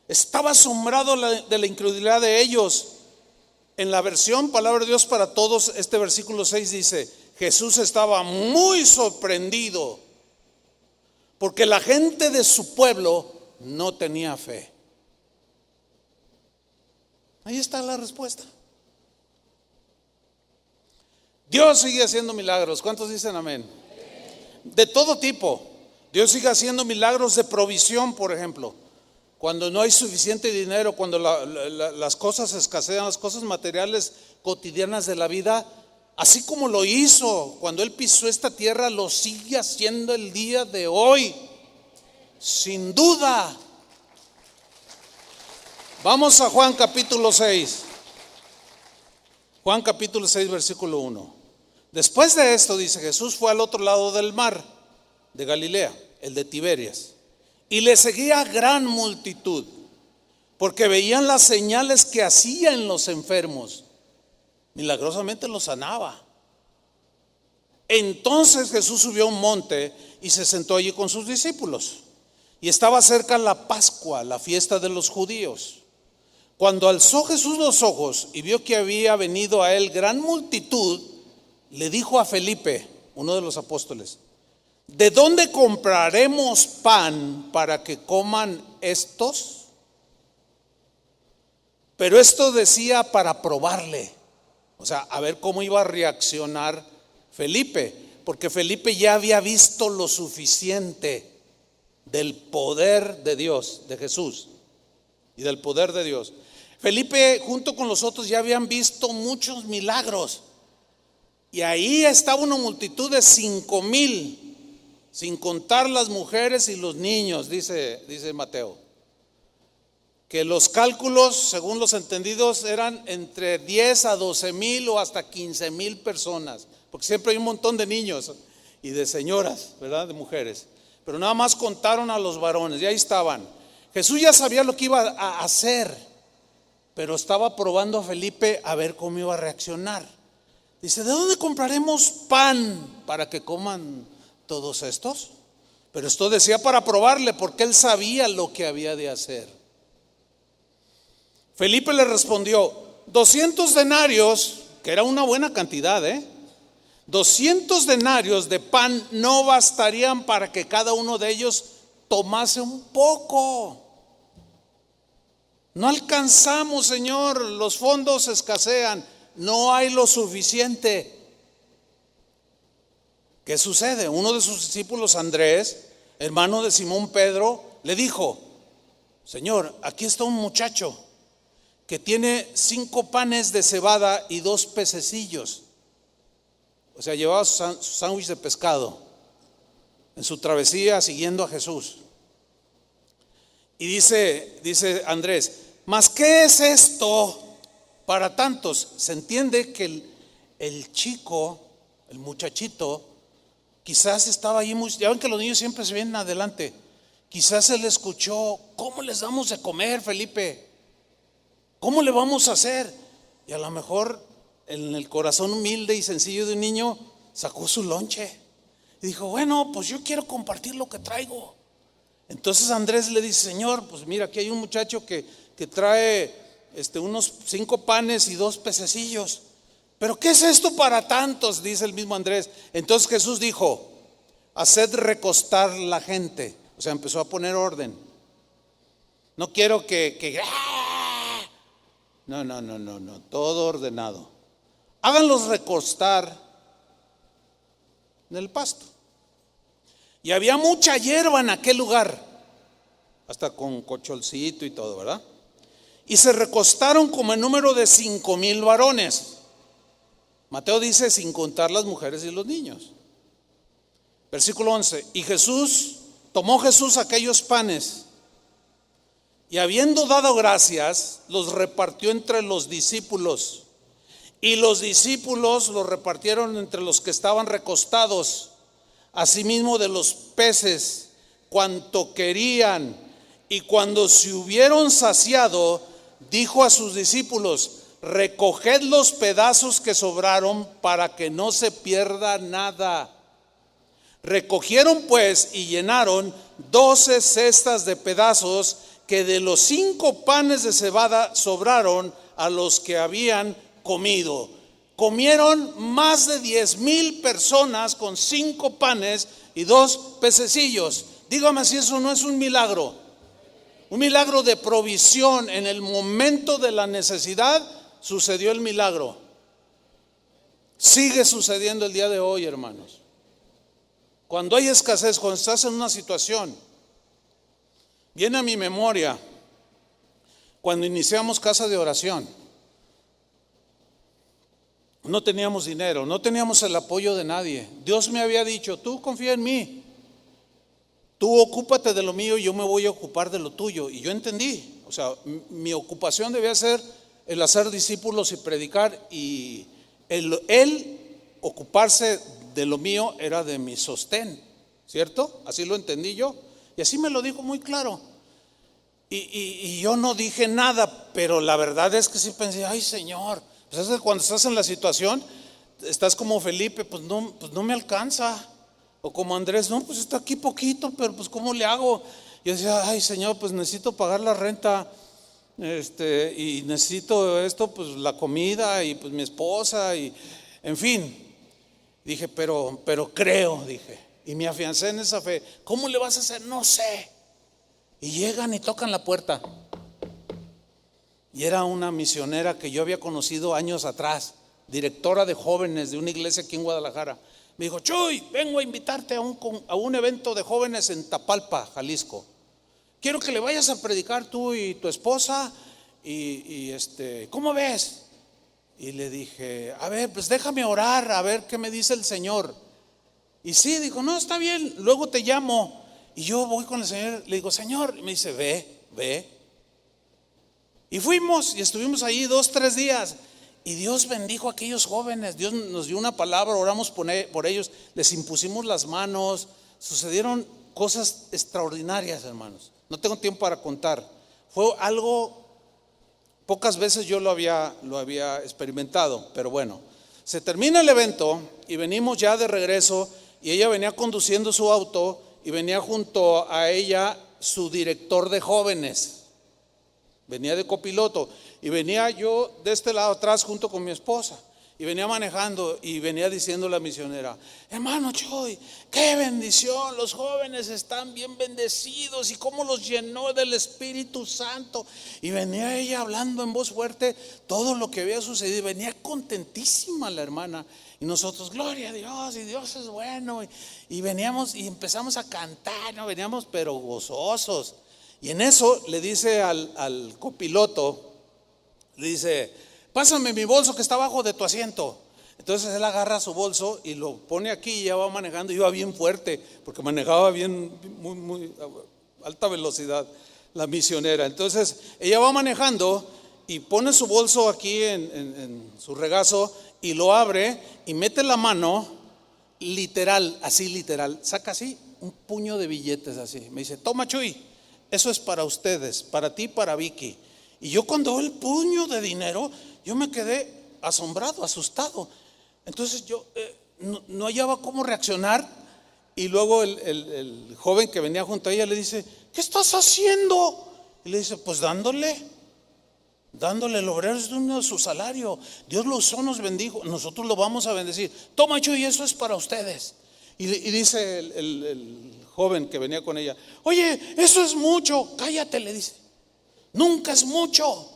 Estaba asombrado de la incredulidad de ellos. En la versión Palabra de Dios para Todos, este versículo 6 dice: Jesús estaba muy sorprendido porque la gente de su pueblo no tenía fe. Ahí está la respuesta. Dios sigue haciendo milagros. ¿Cuántos dicen amén? De todo tipo. Dios sigue haciendo milagros de provisión, por ejemplo. Cuando no hay suficiente dinero, cuando las cosas escasean, las cosas materiales cotidianas de la vida, así como lo hizo cuando Él pisó esta tierra, lo sigue haciendo el día de hoy, sin duda. Vamos a Juan capítulo 6. Juan capítulo 6, versículo 1. Después de esto, dice, Jesús fue al otro lado del mar de Galilea, el de Tiberias. Y le seguía gran multitud, porque veían las señales que hacía en los enfermos. Milagrosamente los sanaba. Entonces Jesús subió a un monte y se sentó allí con sus discípulos. Y estaba cerca la Pascua, la fiesta de los judíos. Cuando alzó Jesús los ojos y vio que había venido a él gran multitud, le dijo a Felipe, uno de los apóstoles: ¿de dónde compraremos pan para que coman estos? Pero esto decía para probarle, o sea, a ver cómo iba a reaccionar Felipe, porque Felipe ya había visto lo suficiente del poder de Dios, de Jesús y del poder de Dios. Felipe junto con los otros ya habían visto muchos milagros, y ahí estaba una multitud de 5,000. Sin contar las mujeres y los niños, dice Mateo. Que los cálculos, según los entendidos, eran entre 10 a 12,000 o hasta 15,000 personas. Porque siempre hay un montón de niños y de señoras, ¿verdad? De mujeres. Pero nada más contaron a los varones y ahí estaban. Jesús ya sabía lo que iba a hacer, pero estaba probando a Felipe a ver cómo iba a reaccionar. Dice: ¿de dónde compraremos pan para que coman todos estos? Pero esto decía para probarle, porque él sabía lo que había de hacer. Felipe le respondió: 200 denarios, que era una buena cantidad, 200 denarios de pan no bastarían para que cada uno de ellos tomase un poco. No alcanzamos, Señor, los fondos escasean, no hay lo suficiente. ¿Qué sucede? Uno de sus discípulos, Andrés, hermano de Simón Pedro, le dijo: Señor, aquí está un muchacho que tiene 5 panes de cebada y 2 pececillos. O sea, llevaba su sándwich de pescado en su travesía siguiendo a Jesús. Y dice Andrés: ¿mas qué es esto para tantos? Se entiende que el chico, el muchachito, quizás estaba ahí ya ven que los niños siempre se vienen adelante. Quizás él escuchó: ¿cómo les damos de comer, Felipe? ¿Cómo le vamos a hacer? Y a lo mejor en el corazón humilde y sencillo de un niño, sacó su lonche y dijo, bueno, pues yo quiero compartir lo que traigo. Entonces Andrés le dice, Señor, pues mira, aquí hay un muchacho que trae unos 5 panes y 2 pececillos. ¿Pero qué es esto para tantos?, dice el mismo Andrés. Entonces Jesús dijo, haced recostar la gente. O sea, empezó a poner orden. No quiero que no, todo ordenado. Háganlos recostar en el pasto. Y había mucha hierba en aquel lugar, hasta con cocholcito y todo, ¿verdad? Y se recostaron como en número de 5,000 varones. Mateo dice sin contar las mujeres y los niños. Versículo 11. Y tomó Jesús aquellos panes y habiendo dado gracias, los repartió entre los discípulos. Y los discípulos los repartieron entre los que estaban recostados. Asimismo de los peces, cuanto querían. Y cuando se hubieron saciado, dijo a sus discípulos, recoged los pedazos que sobraron para que no se pierda nada. Recogieron pues y llenaron 12 cestas de pedazos que de los 5 panes de cebada sobraron a los que habían comido. Comieron más de 10,000 personas con 5 panes y 2 pececillos. Dígame si eso no es un milagro. Un milagro de provisión. En el momento de la necesidad sucedió el milagro. Sigue sucediendo el día de hoy, hermanos. Cuando hay escasez, cuando estás en una situación, viene a mi memoria cuando iniciamos casa de oración. No teníamos dinero, no teníamos el apoyo de nadie. Dios me había dicho, tú confía en mí, tú ocúpate de lo mío y yo me voy a ocupar de lo tuyo. Y yo entendí, o sea, mi ocupación debía ser el hacer discípulos y predicar, y él ocuparse de lo mío era de mi sostén, ¿cierto? Así lo entendí yo, y así me lo dijo muy claro. Y yo no dije nada, pero la verdad es que sí pensé, ay Señor, pues es que cuando estás en la situación, estás como Felipe, pues no me alcanza. O como Andrés, no, pues está aquí poquito, pero pues ¿cómo le hago? Yo decía, ay Señor, pues necesito pagar la renta, y necesito esto, pues la comida, y pues mi esposa, y en fin. Dije, pero creo, dije, y me afiancé en esa fe. ¿Cómo le vas a hacer? No sé. Y llegan y tocan la puerta. Y era una misionera que yo había conocido años atrás, directora de jóvenes de una iglesia aquí en Guadalajara. Me dijo, Chuy, vengo a invitarte a un evento de jóvenes en Tapalpa, Jalisco. Quiero que le vayas a predicar tú y tu esposa. Y ¿cómo ves? Y le dije, a ver, pues déjame orar, a ver qué me dice el Señor. Y sí, dijo, no, está bien, luego te llamo. Y yo voy con el Señor, le digo, Señor, y me dice, ve. Y fuimos y estuvimos ahí 2-3 días. Y Dios bendijo a aquellos jóvenes. Dios nos dio una palabra, oramos por ellos, les impusimos las manos. Sucedieron cosas extraordinarias, hermanos. No tengo tiempo para contar. Fue algo, pocas veces yo lo había experimentado, pero bueno. Se termina el evento y venimos ya de regreso, y ella venía conduciendo su auto y venía junto a ella su director de jóvenes. Venía de copiloto y venía yo de este lado atrás junto con mi esposa, y venía manejando y venía diciendo la misionera, hermano Choy, qué bendición, los jóvenes están bien bendecidos y cómo los llenó del Espíritu Santo. Y venía ella hablando en voz fuerte todo lo que había sucedido, venía contentísima la hermana, y nosotros, gloria a Dios, y Dios es bueno, y veníamos y empezamos a cantar, no veníamos pero gozosos. Y en eso le dice al copiloto, le dice, pásame mi bolso que está abajo de tu asiento. Entonces él agarra su bolso y lo pone aquí, y ya va manejando. Iba bien fuerte porque manejaba bien, muy alta velocidad la misionera. Entonces ella va manejando y pone su bolso aquí en su regazo, y lo abre y mete la mano, literal, así literal, saca así un puño de billetes así. Me dice, toma Chuy, eso es para ustedes, para ti, para Vicky. Y yo cuando veo el puño de dinero, yo me quedé asombrado, asustado. Entonces yo no hallaba cómo reaccionar. Y luego el joven que venía junto a ella le dice: ¿qué estás haciendo? Y le dice: pues dándole, el obrero es uno de su salario. Dios lo usó, nos bendijo, nosotros lo vamos a bendecir. Toma, Chuy, eso es para ustedes. Y dice el joven que venía con ella: oye, eso es mucho. Cállate, le dice. Nunca es mucho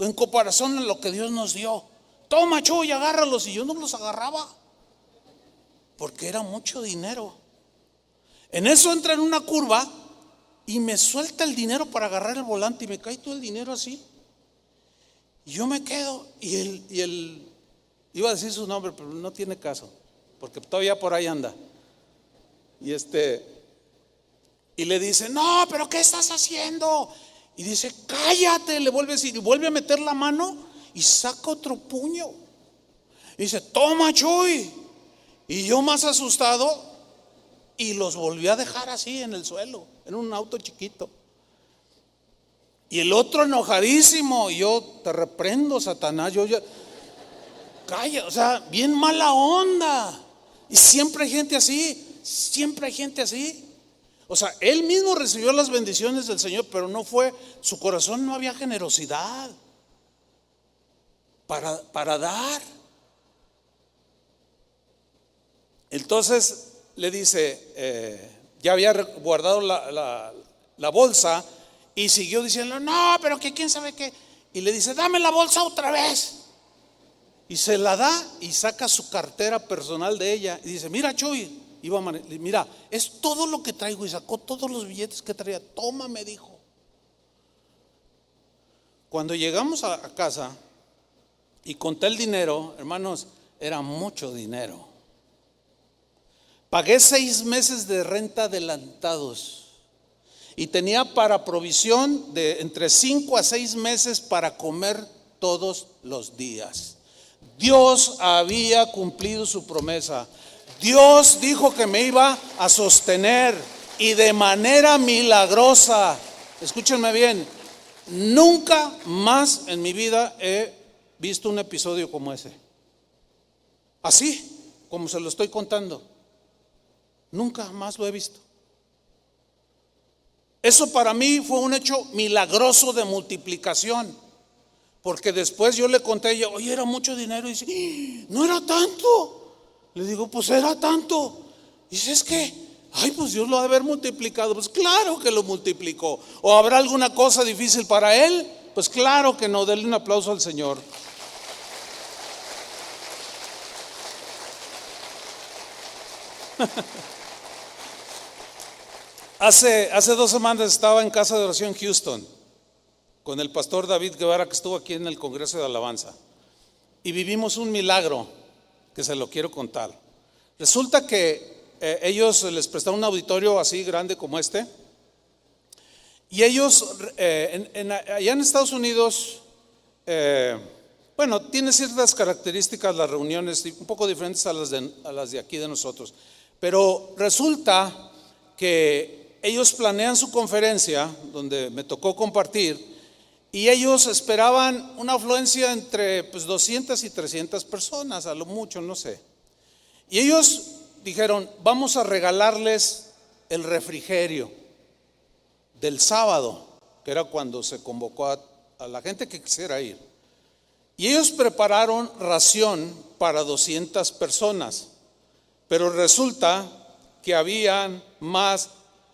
en comparación a lo que Dios nos dio. Toma, Chuy, agárralos. Y yo no los agarraba porque era mucho dinero. En eso entra en una curva y me suelta el dinero para agarrar el volante y me cae todo el dinero así. Y yo me quedo y él iba a decir su nombre, pero no tiene caso, porque todavía por ahí anda. Y y le dice: no, pero ¿qué estás haciendo? Y dice: cállate, le vuelve a decir, y vuelve a meter la mano y saca otro puño. Y dice: toma, Chuy. Y yo más asustado, y los volví a dejar así en el suelo, en un auto chiquito. Y el otro enojadísimo: yo te reprendo, Satanás. Yo ya, calla, o sea, bien mala onda. Y siempre hay gente así, siempre hay gente así. O sea, él mismo recibió las bendiciones del Señor, pero no fue, su corazón no había generosidad para dar. Entonces le dice, ya había guardado la bolsa, y siguió diciendo: no, pero que quién sabe qué. Y le dice: dame la bolsa otra vez. Y se la da y saca su cartera personal de ella y dice: mira, Chuy, mira, es todo lo que traigo. Y sacó todos los billetes que traía. Toma, me dijo. Cuando llegamos a casa y conté el dinero, hermanos, era mucho dinero. Pagué 6 meses de renta adelantados y tenía para provisión de entre 5 a 6 meses para comer todos los días. Dios había cumplido su promesa. Dios dijo que me iba a sostener, y de manera milagrosa. Escúchenme bien, nunca más en mi vida he visto un episodio como ese, así como se lo estoy contando. Nunca más lo he visto. Eso para mí fue un hecho milagroso de multiplicación, porque después yo le conté a ella: oye, era mucho dinero. Y dice: no era tanto. Le digo: pues era tanto. Y dice: es que, pues Dios lo ha de haber multiplicado. Pues claro que lo multiplicó. ¿O habrá alguna cosa difícil para él? Pues claro que no. Denle un aplauso al Señor. Hace 2 semanas estaba en Casa de Oración Houston con el pastor David Guevara, que estuvo aquí en el Congreso de Alabanza, y vivimos un milagro que se lo quiero contar. Resulta que ellos les prestaron un auditorio así grande como este, y ellos allá en Estados Unidos, bueno, tiene ciertas características las reuniones un poco diferentes a las de aquí de nosotros, pero resulta que ellos planean su conferencia, donde me tocó compartir, y ellos esperaban una afluencia entre 200 y 300 personas, a lo mucho, no sé. Y ellos dijeron: vamos a regalarles el refrigerio del sábado, que era cuando se convocó a la gente que quisiera ir. Y ellos prepararon ración para 200 personas, pero resulta que habían más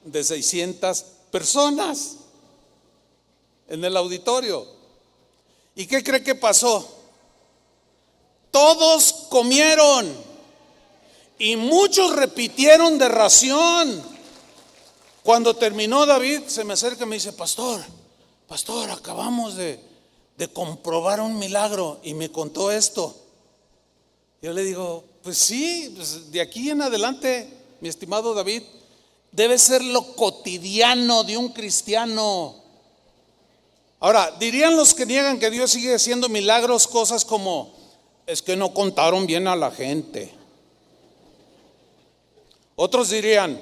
de 600 personas en el auditorio. ¿Y qué cree que pasó? Todos comieron y muchos repitieron de ración. Cuando terminó, David se me acerca y me dice: pastor, acabamos de comprobar un milagro. Y me contó esto. Yo le digo: pues sí, pues de aquí en adelante, mi estimado David, debe ser lo cotidiano de un cristiano. Ahora, dirían los que niegan que Dios sigue haciendo milagros cosas como: es que no contaron bien a la gente. Otros dirían: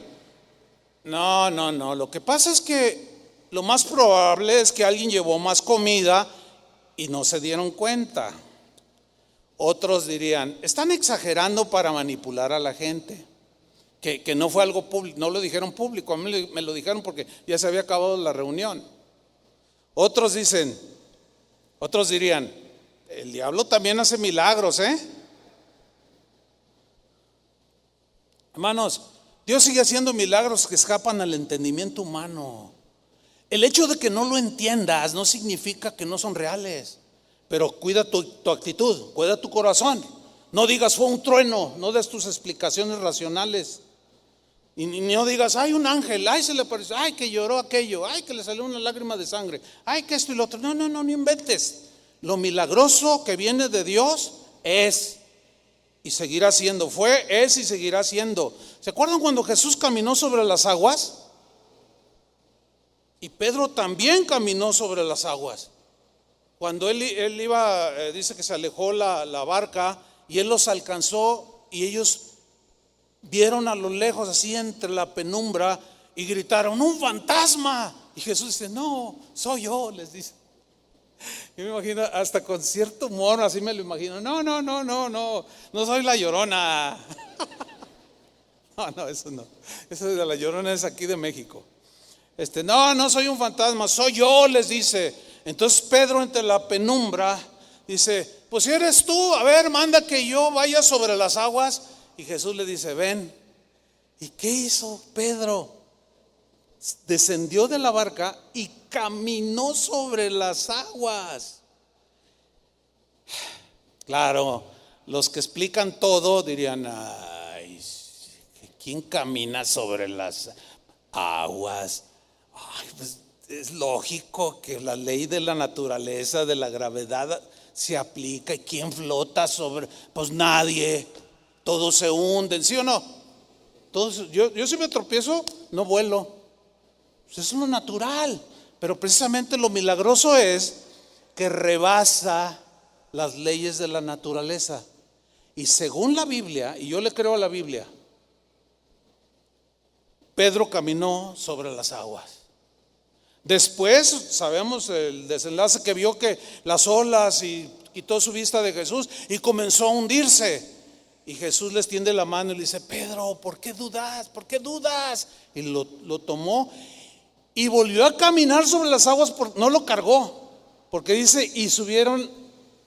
no, lo que pasa es que lo más probable es que alguien llevó más comida y no se dieron cuenta. Otros dirían, están exagerando para manipular a la gente, que no fue algo público, no lo dijeron público, a mí me lo dijeron porque ya se había acabado la reunión. Otros dirían, el diablo también hace milagros, Hermanos, Dios sigue haciendo milagros que escapan al entendimiento humano. El hecho de que no lo entiendas no significa que no son reales, pero cuida tu actitud, cuida tu corazón. No digas fue un trueno, no des tus explicaciones racionales. Y no digas, ay, un ángel, ay, se le apareció, ay, que lloró aquello, ay, que le salió una lágrima de sangre, ay, que esto y lo otro. No inventes. Lo milagroso que viene de Dios es y seguirá siendo, fue, es y seguirá siendo. ¿Se acuerdan cuando Jesús caminó sobre las aguas? Y Pedro también caminó sobre las aguas. Cuando él iba, dice que se alejó la barca y él los alcanzó y ellos vieron a lo lejos, así entre la penumbra, y gritaron, ¡un fantasma! Y Jesús dice, no, soy yo, les dice. Yo me imagino, hasta con cierto humor, así me lo imagino, no soy la Llorona. No, eso no. Eso de la Llorona es aquí de México. No soy un fantasma, soy yo, les dice. Entonces Pedro entre la penumbra dice, pues si eres tú, a ver, manda que yo vaya sobre las aguas. Y Jesús le dice, ven. ¿Y qué hizo Pedro? Descendió de la barca y caminó sobre las aguas. Claro, los que explican todo dirían, ay, ¿quién camina sobre las aguas? Ay, pues es lógico que la ley de la naturaleza, de la gravedad se aplica. ¿Y quién flota sobre? Pues nadie. Todos se hunden, ¿sí o no? Todos, yo si me tropiezo, no vuelo. Pues eso es lo natural. Pero precisamente lo milagroso es que rebasa las leyes de la naturaleza. Y según la Biblia, y yo le creo a la Biblia, Pedro caminó sobre las aguas. Después sabemos el desenlace, que vio que las olas y quitó su vista de Jesús y comenzó a hundirse. Y Jesús les tiende la mano y le dice, Pedro, ¿por qué dudas? ¿Por qué dudas? Y lo tomó y volvió a caminar sobre las aguas, no lo cargó, porque dice, y subieron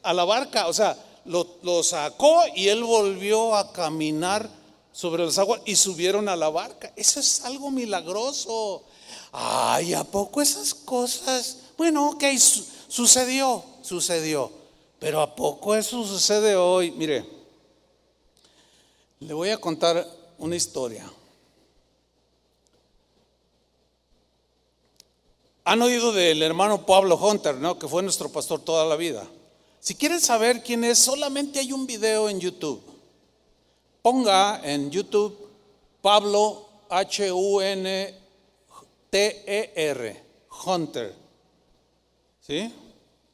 a la barca, o sea, lo sacó y él volvió a caminar sobre las aguas y subieron a la barca. Eso es algo milagroso. Ay, ¿a poco esas cosas? Bueno, ok, sucedió, pero ¿a poco eso sucede hoy? Mire, le voy a contar una historia. Han oído del hermano Pablo Hunter, ¿no? Que fue nuestro pastor toda la vida. Si quieren saber quién es, solamente hay un video en YouTube. Ponga en YouTube Pablo Hunter, Hunter, ¿sí?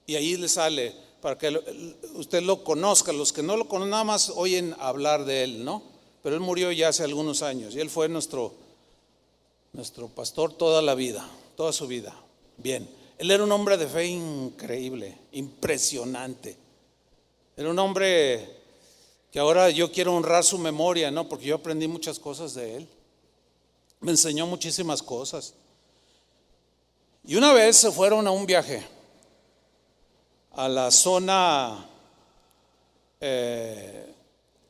Y ahí le sale para que usted lo conozca. Los que no lo conocen nada más oyen hablar de él, ¿no? Pero él murió ya hace algunos años y él fue nuestro pastor toda la vida, toda su vida. Bien, él era un hombre de fe increíble, impresionante. Era un hombre que ahora yo quiero honrar su memoria, ¿no? Porque yo aprendí muchas cosas de él. Me enseñó muchísimas cosas. Y una vez se fueron a un viaje a la zona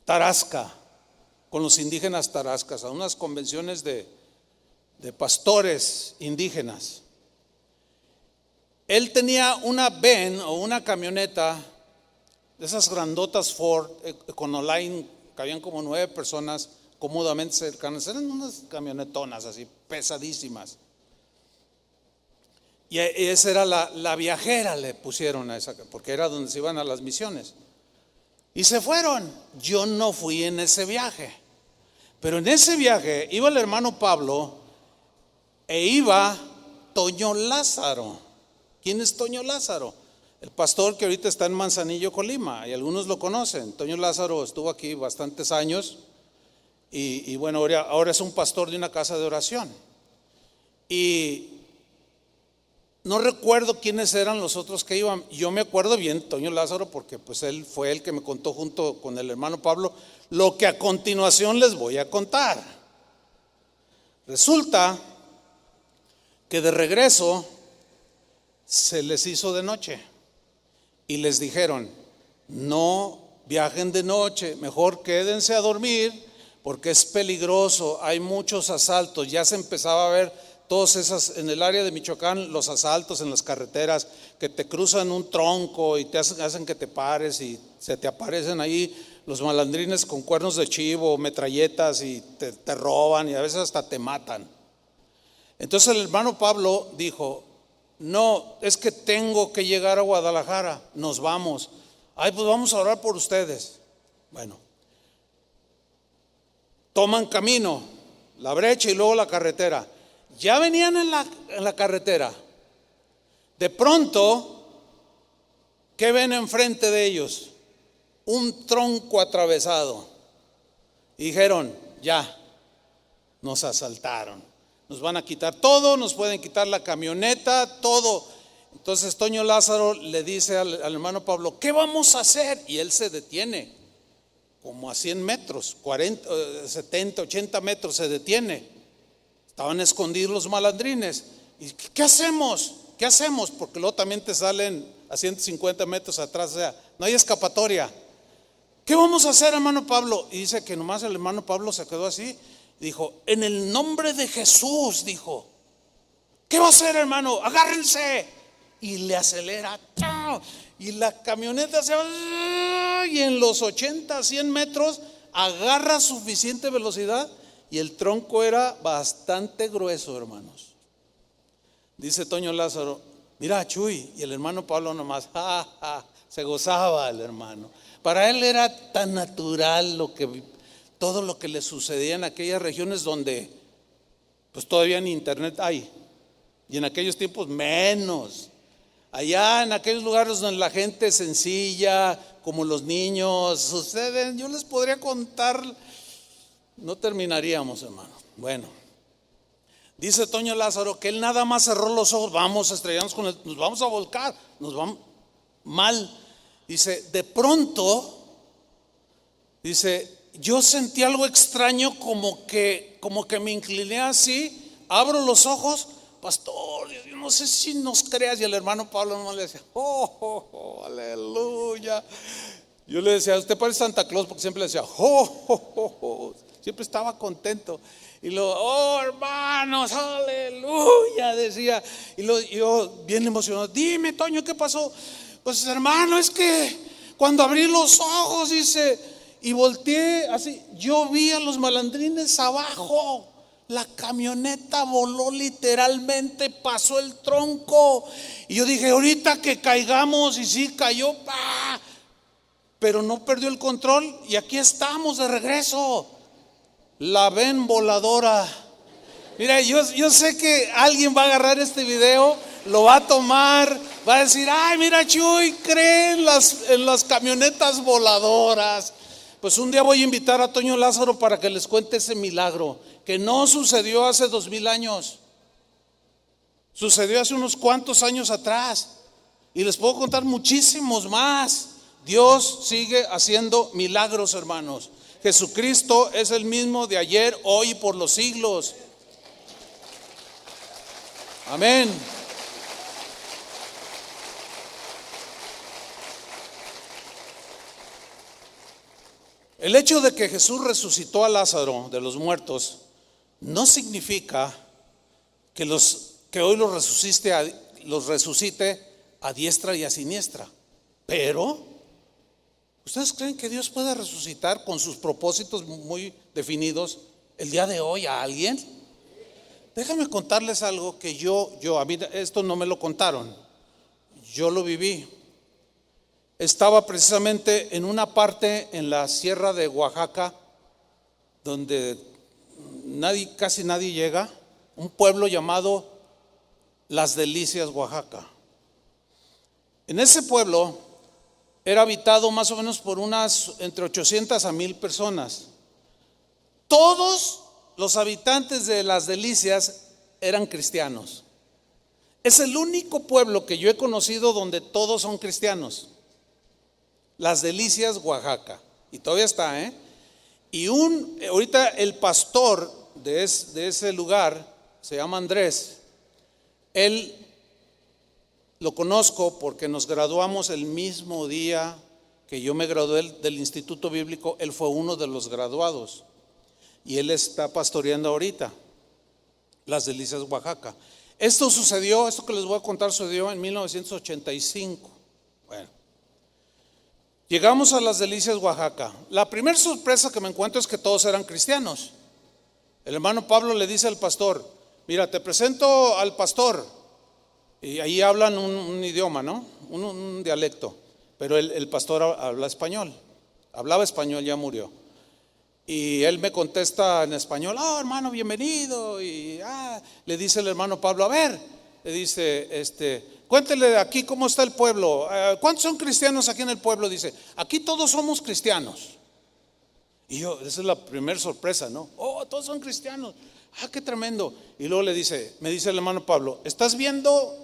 Tarasca, con los indígenas tarascas, a unas convenciones de pastores indígenas. Él tenía una van o una camioneta de esas grandotas Ford Econoline, cabían como 9 personas cómodamente cercanas. Eran unas camionetonas así pesadísimas. Y esa era la viajera, le pusieron a esa, porque era donde se iban a las misiones. Y se fueron. Yo no fui en ese viaje, pero en ese viaje iba el hermano Pablo e iba Toño Lázaro. ¿Quién es Toño Lázaro? El pastor que ahorita está en Manzanillo, Colima, y algunos lo conocen. Toño Lázaro estuvo aquí bastantes años y bueno, ahora es un pastor de una casa de oración. Y No recuerdo quiénes eran los otros que iban. Yo me acuerdo bien, Toño Lázaro, porque pues él fue el que me contó junto con el hermano Pablo lo que a continuación les voy a contar. Resulta que de regreso se les hizo de noche y les dijeron: no viajen de noche, mejor quédense a dormir porque es peligroso, hay muchos asaltos. Ya se empezaba a ver todas esas, en el área de Michoacán, los asaltos en las carreteras, que te cruzan un tronco y te hacen que te pares y se te aparecen ahí los malandrines con cuernos de chivo, metralletas, y te roban y a veces hasta te matan. Entonces el hermano Pablo dijo: no, es que tengo que llegar a Guadalajara, nos vamos. Ay, pues vamos a orar por ustedes. Bueno, toman camino, la brecha y luego la carretera. Ya venían en la carretera. De pronto, ¿qué ven enfrente de ellos? Un tronco atravesado. Y dijeron: ya, nos asaltaron. Nos van a quitar todo, nos pueden quitar la camioneta, todo. Entonces Toño Lázaro le dice al hermano Pablo: ¿qué vamos a hacer? Y él se detiene, como a 100 metros, 40, 70, 80 metros se detiene. Estaban escondidos los malandrines. ¿Y qué hacemos? ¿Qué hacemos? Porque luego también te salen a 150 metros atrás, o sea, no hay escapatoria. ¿Qué vamos a hacer, hermano Pablo? Y dice que nomás el hermano Pablo se quedó así. Dijo: en el nombre de Jesús, dijo. ¿Qué va a hacer, hermano? Agárrense. Y le acelera. Y la camioneta se va. Y en los 80, 100 metros agarra suficiente velocidad. Y el tronco era bastante grueso, hermanos. Dice Toño Lázaro: mira, Chuy. Y el hermano Pablo nomás se gozaba el hermano. Para él era tan natural todo lo que le sucedía en aquellas regiones donde pues todavía ni internet hay, y en aquellos tiempos menos. Allá en aquellos lugares donde la gente es sencilla, como los niños, suceden. Yo les podría contar, no terminaríamos, hermano. Bueno, dice Toño Lázaro que él nada más cerró los ojos. Vamos a estrellarnos con él, nos vamos a volcar, nos vamos mal. Dice: de pronto, dice, yo sentí algo extraño, como que me incliné así, abro los ojos. Pastor, yo no sé si nos creas. Y el hermano Pablo nomás le decía: aleluya. Yo le decía: usted parece Santa Claus, porque siempre le decía siempre estaba contento. Y luego: hermanos, aleluya, decía. Y yo bien emocionado: dime, Toño, ¿qué pasó? Pues, hermano, es que cuando abrí los ojos, dice, y volteé así, yo vi a los malandrines abajo. La camioneta voló literalmente, pasó el tronco. Y yo dije: ahorita que caigamos. Y sí, cayó, pero no perdió el control. Y aquí estamos de regreso. La ven voladora. Mira, yo sé que alguien va a agarrar este video, lo va a tomar, va a decir: ay, mira, Chuy, cree en las camionetas voladoras. Pues un día voy a invitar a Toño Lázaro para que les cuente ese milagro, que no sucedió hace 2000 años, sucedió hace unos cuantos años atrás. Y les puedo contar muchísimos más. Dios sigue haciendo milagros, hermanos. Jesucristo es el mismo de ayer, hoy y por los siglos. Amén. El hecho de que Jesús resucitó a Lázaro de los muertos no significa que hoy los resucite a diestra y a siniestra. Pero ¿ustedes creen que Dios puede resucitar con sus propósitos muy definidos el día de hoy a alguien? Déjame contarles algo que a mí esto no me lo contaron, yo lo viví. Estaba precisamente en una parte en la sierra de Oaxaca donde casi nadie llega, un pueblo llamado Las Delicias, Oaxaca. En ese pueblo era habitado más o menos por entre 800 a 1000 personas. Todos los habitantes de Las Delicias eran cristianos. Es el único pueblo que yo he conocido donde todos son cristianos. Las Delicias, Oaxaca. Y todavía está, ¿eh? Y ahorita el pastor de ese lugar se llama Andrés. Él lo conozco porque nos graduamos el mismo día que yo me gradué del Instituto Bíblico. Él fue uno de los graduados y él está pastoreando ahorita Las Delicias, Oaxaca. Esto que les voy a contar sucedió en 1985. Bueno, llegamos a Las Delicias, Oaxaca. La primera sorpresa que me encuentro es que todos eran cristianos. El hermano Pablo le dice al pastor: mira, te presento al pastor. Y ahí hablan un idioma, ¿no? Un dialecto. Pero el pastor habla español. Hablaba español, ya murió. Y él me contesta en español: hermano, bienvenido. Y le dice el hermano Pablo: a ver, le dice, cuéntele aquí cómo está el pueblo. ¿Cuántos son cristianos aquí en el pueblo? Dice: aquí todos somos cristianos. Y yo, esa es la primera sorpresa, ¿no? Todos son cristianos. Qué tremendo. Y luego me dice el hermano Pablo: ¿estás viendo,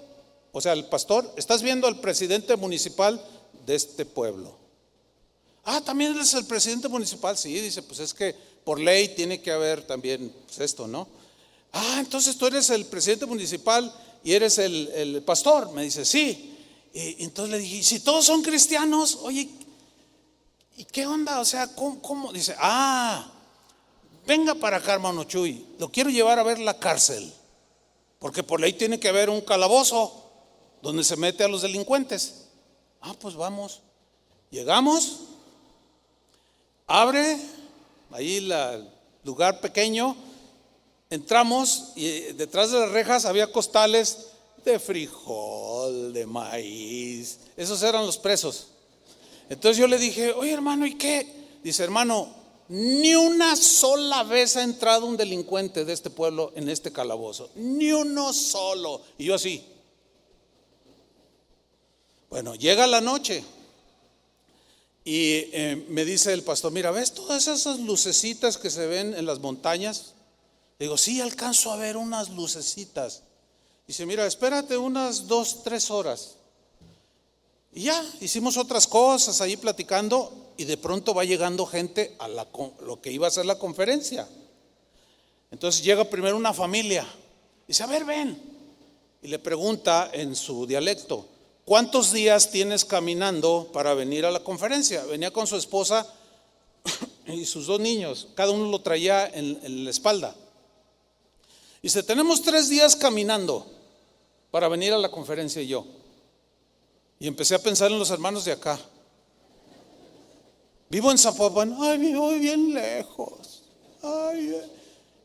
o sea, el pastor, estás viendo al presidente municipal de este pueblo? ¿También él es el presidente municipal? Sí, dice, pues es que por ley tiene que haber también pues esto, ¿no? Entonces tú eres el presidente municipal y eres el pastor. Me dice, sí. Y entonces le dije: si todos son cristianos, oye, ¿y qué onda? O sea, ¿cómo? Dice, venga para acá, hermano Chuy, lo quiero llevar a ver la cárcel, porque por ley tiene que haber un calabozo donde se mete a los delincuentes. Pues vamos. Llegamos, abre ahí el lugar pequeño, entramos y detrás de las rejas había costales de frijol, de maíz. Esos eran los presos. Entonces yo le dije: oye, hermano, ¿y qué? Dice: hermano, ni una sola vez ha entrado un delincuente de este pueblo en este calabozo, ni uno solo. Y yo así. Bueno, llega la noche y me dice el pastor: mira, ¿ves todas esas lucecitas que se ven en las montañas? Le digo: sí, alcanzo a ver unas lucecitas. Dice: mira, espérate unas 2-3 horas. Y ya, hicimos otras cosas ahí platicando, y de pronto va llegando gente a lo que iba a ser la conferencia. Entonces llega primero una familia. Dice: a ver, ven. Y le pregunta en su dialecto: ¿cuántos días tienes caminando para venir a la conferencia? Venía con su esposa y sus 2 niños, cada uno lo traía en la espalda. Dice: tenemos 3 días caminando para venir a la conferencia. Y empecé a pensar en los hermanos de acá. Vivo en Zapopan, vivo bien lejos.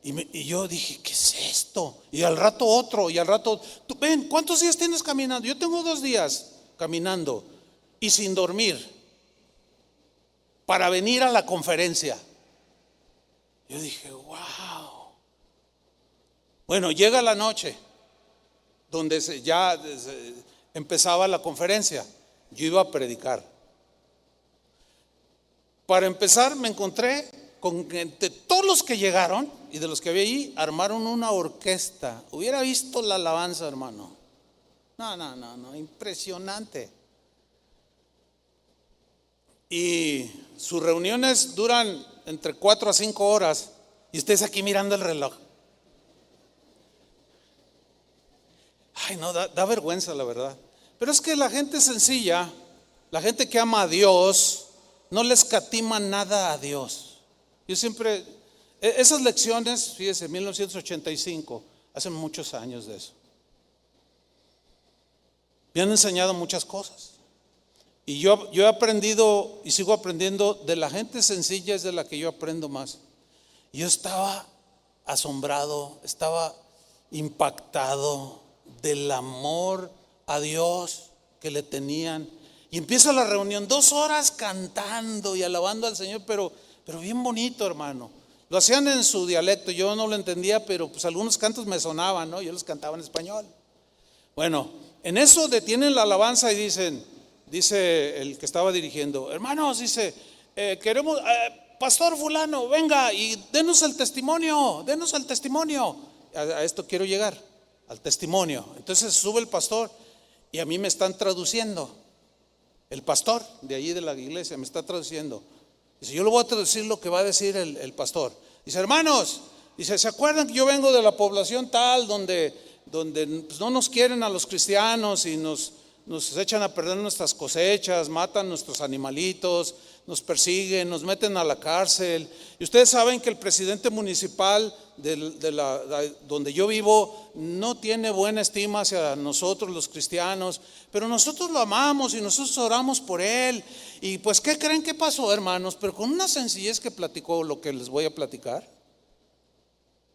Y yo dije: ¿qué es esto? Y al rato otro, y al rato, tú ven, ¿cuántos días tienes caminando? Yo tengo 2 días caminando y sin dormir para venir a la conferencia. Yo dije: wow. Bueno, llega la noche donde ya empezaba la conferencia. Yo iba a predicar. Para empezar, me encontré con que de todos los que llegaron y de los que había allí, armaron una orquesta. Hubiera visto la alabanza, hermano. No, impresionante. Y sus reuniones duran entre 4 a 5 horas, y ustedes aquí mirando el reloj. No, da vergüenza, la verdad. Pero es que la gente sencilla, la gente que ama a Dios, no le escatima nada a Dios. Yo siempre, esas lecciones, fíjese, 1985, hace muchos años de eso, me han enseñado muchas cosas. Y yo he aprendido y sigo aprendiendo de la gente sencilla, es de la que yo aprendo más. Y yo estaba asombrado, estaba impactado del amor a Dios que le tenían. Y empieza la reunión, 2 horas cantando y alabando al Señor, pero bien bonito, hermano. Lo hacían en su dialecto, yo no lo entendía, pero pues algunos cantos me sonaban, ¿no? Yo los cantaba en español. Bueno, en eso detienen la alabanza y dice el que estaba dirigiendo: hermanos, dice, queremos, pastor fulano, venga y denos el testimonio. A esto quiero llegar. al testimonio. Entonces sube el pastor y a mí me están traduciendo. El pastor de allí de la iglesia me está traduciendo. Dice, yo le voy a traducir lo que va a decir el pastor. Dice, hermanos, dice, ¿se acuerdan que yo vengo de la población tal donde pues, no nos quieren a los cristianos y nos echan a perder nuestras cosechas, matan nuestros animalitos, nos persiguen, nos meten a la cárcel? Y ustedes saben que el presidente municipal donde yo vivo no tiene buena estima hacia nosotros los cristianos, pero nosotros lo amamos y nosotros oramos por él. Y pues, ¿qué creen que pasó, hermanos? Pero con una sencillez que platicó lo que les voy a platicar,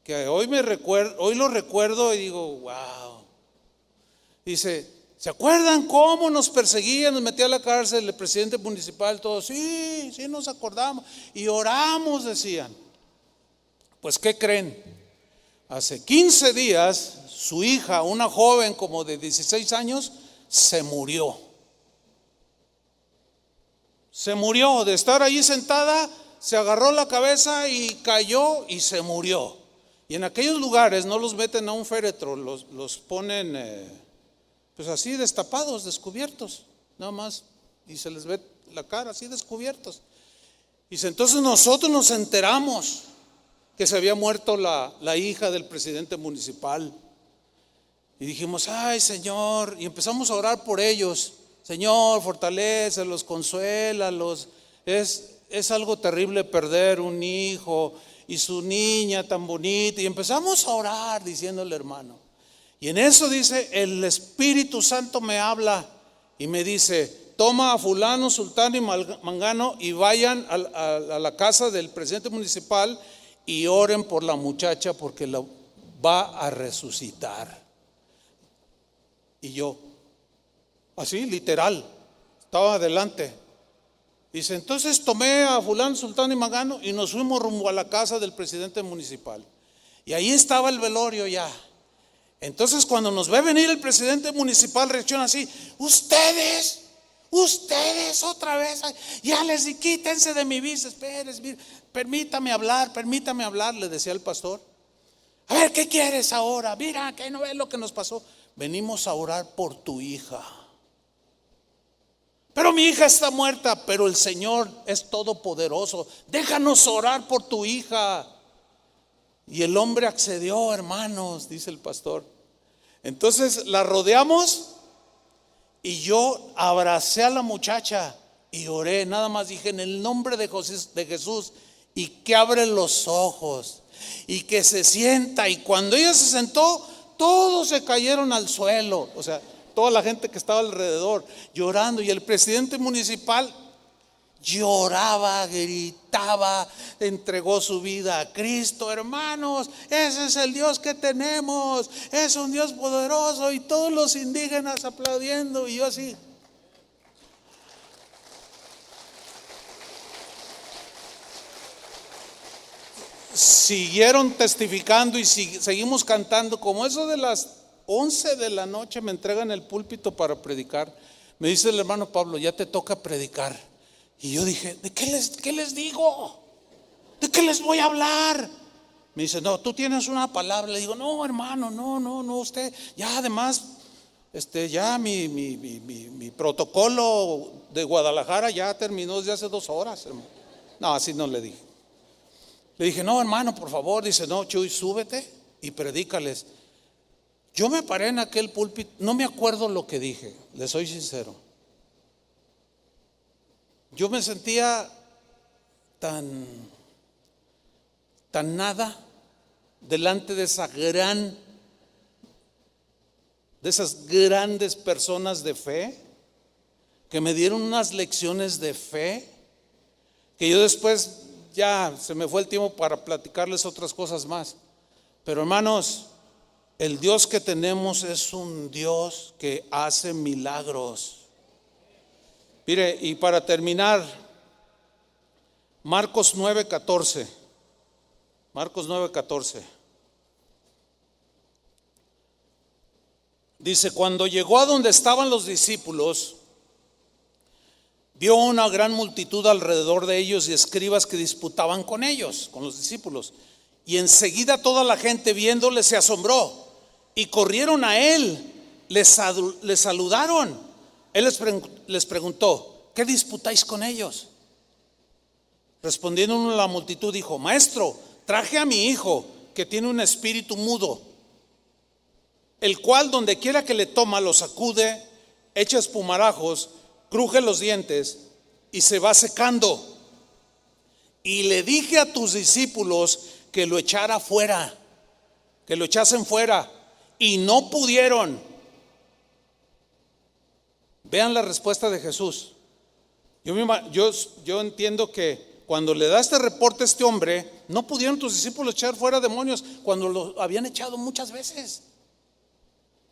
que hoy lo recuerdo y digo, wow. Dice, ¿se acuerdan cómo nos perseguía, nos metía a la cárcel el presidente municipal? Todos, sí nos acordamos y oramos, decían. Pues, ¿qué creen? Hace 15 días su hija, una joven como de 16 años, se murió. Se murió de estar allí sentada, se agarró la cabeza y cayó y se murió. Y en aquellos lugares no los meten a un féretro, los ponen pues así destapados, descubiertos, nada más, y se les ve la cara así descubiertos. Dice, entonces nosotros nos enteramos que se había muerto la hija del presidente municipal. Y dijimos, ay Señor, y empezamos a orar por ellos. Señor, fortalécelos, consuélalos. Es algo terrible perder un hijo y su niña tan bonita. Y empezamos a orar diciéndole, hermano. Y en eso dice, el Espíritu Santo me habla y me dice, toma a fulano, sultano y mangano y vayan a la casa del presidente municipal y oren por la muchacha porque la va a resucitar. Y yo, así literal, estaba adelante. Dice, entonces tomé a fulano, sultano y mangano y nos fuimos rumbo a la casa del presidente municipal. Y ahí estaba el velorio ya. Entonces cuando nos ve venir el presidente municipal reacciona así, ustedes otra vez, ya les di, quítense de mi vista, espérense, permítame hablar, le decía el pastor. A ver, ¿qué quieres ahora? Mira, que no ves lo que nos pasó. Venimos a orar por tu hija. Pero mi hija está muerta, pero el Señor es todopoderoso. Déjanos orar por tu hija. Y el hombre accedió, hermanos, dice el pastor. Entonces la rodeamos y yo abracé a la muchacha y oré. Nada más dije, en el nombre de Jesús, y que abre los ojos y que se sienta. Y cuando ella se sentó, todos se cayeron al suelo. O sea, toda la gente que estaba alrededor llorando. Y el presidente municipal lloraba, gritaba, entregó su vida a Cristo. Hermanos, ese es el Dios que tenemos, es un Dios poderoso. Y todos los indígenas aplaudiendo y yo así. Siguieron testificando y seguimos cantando. Como eso de las 11 de la noche me entregan el púlpito para predicar. Me dice el hermano Pablo, ya te toca predicar. Y yo dije, ¿de qué les digo? ¿De qué les voy a hablar? Me dice, no, tú tienes una palabra. Le digo, no, hermano, no, usted, ya además, ya mi protocolo de Guadalajara ya terminó desde hace 2 horas. No, así no le dije. Le dije, no, hermano, por favor. Dice, no, Chuy, súbete y predícales. Yo me paré en aquel púlpito, no me acuerdo lo que dije, le soy sincero. Yo me sentía tan nada delante de esas grandes personas de fe que me dieron unas lecciones de fe que yo después ya se me fue el tiempo para platicarles otras cosas más. Pero hermanos, el Dios que tenemos es un Dios que hace milagros. Mire, y para terminar, Marcos 9:14. Marcos 9:14. Dice, cuando llegó a donde estaban los discípulos, vio una gran multitud alrededor de ellos y escribas que disputaban con ellos, con los discípulos. Y enseguida toda la gente viéndole se asombró y corrieron a él, le saludaron. Él les preguntó: ¿qué disputáis con ellos? Respondiendo la multitud dijo: Maestro, traje a mi hijo que tiene un espíritu mudo, el cual donde quiera que le toma lo sacude, echa espumarajos, cruje los dientes y se va secando. Y le dije a tus discípulos que lo echara fuera, que lo echasen fuera, y no pudieron. Vean la respuesta de Jesús. Yo entiendo que cuando le da este reporte a este hombre, no pudieron tus discípulos echar fuera demonios cuando lo habían echado muchas veces.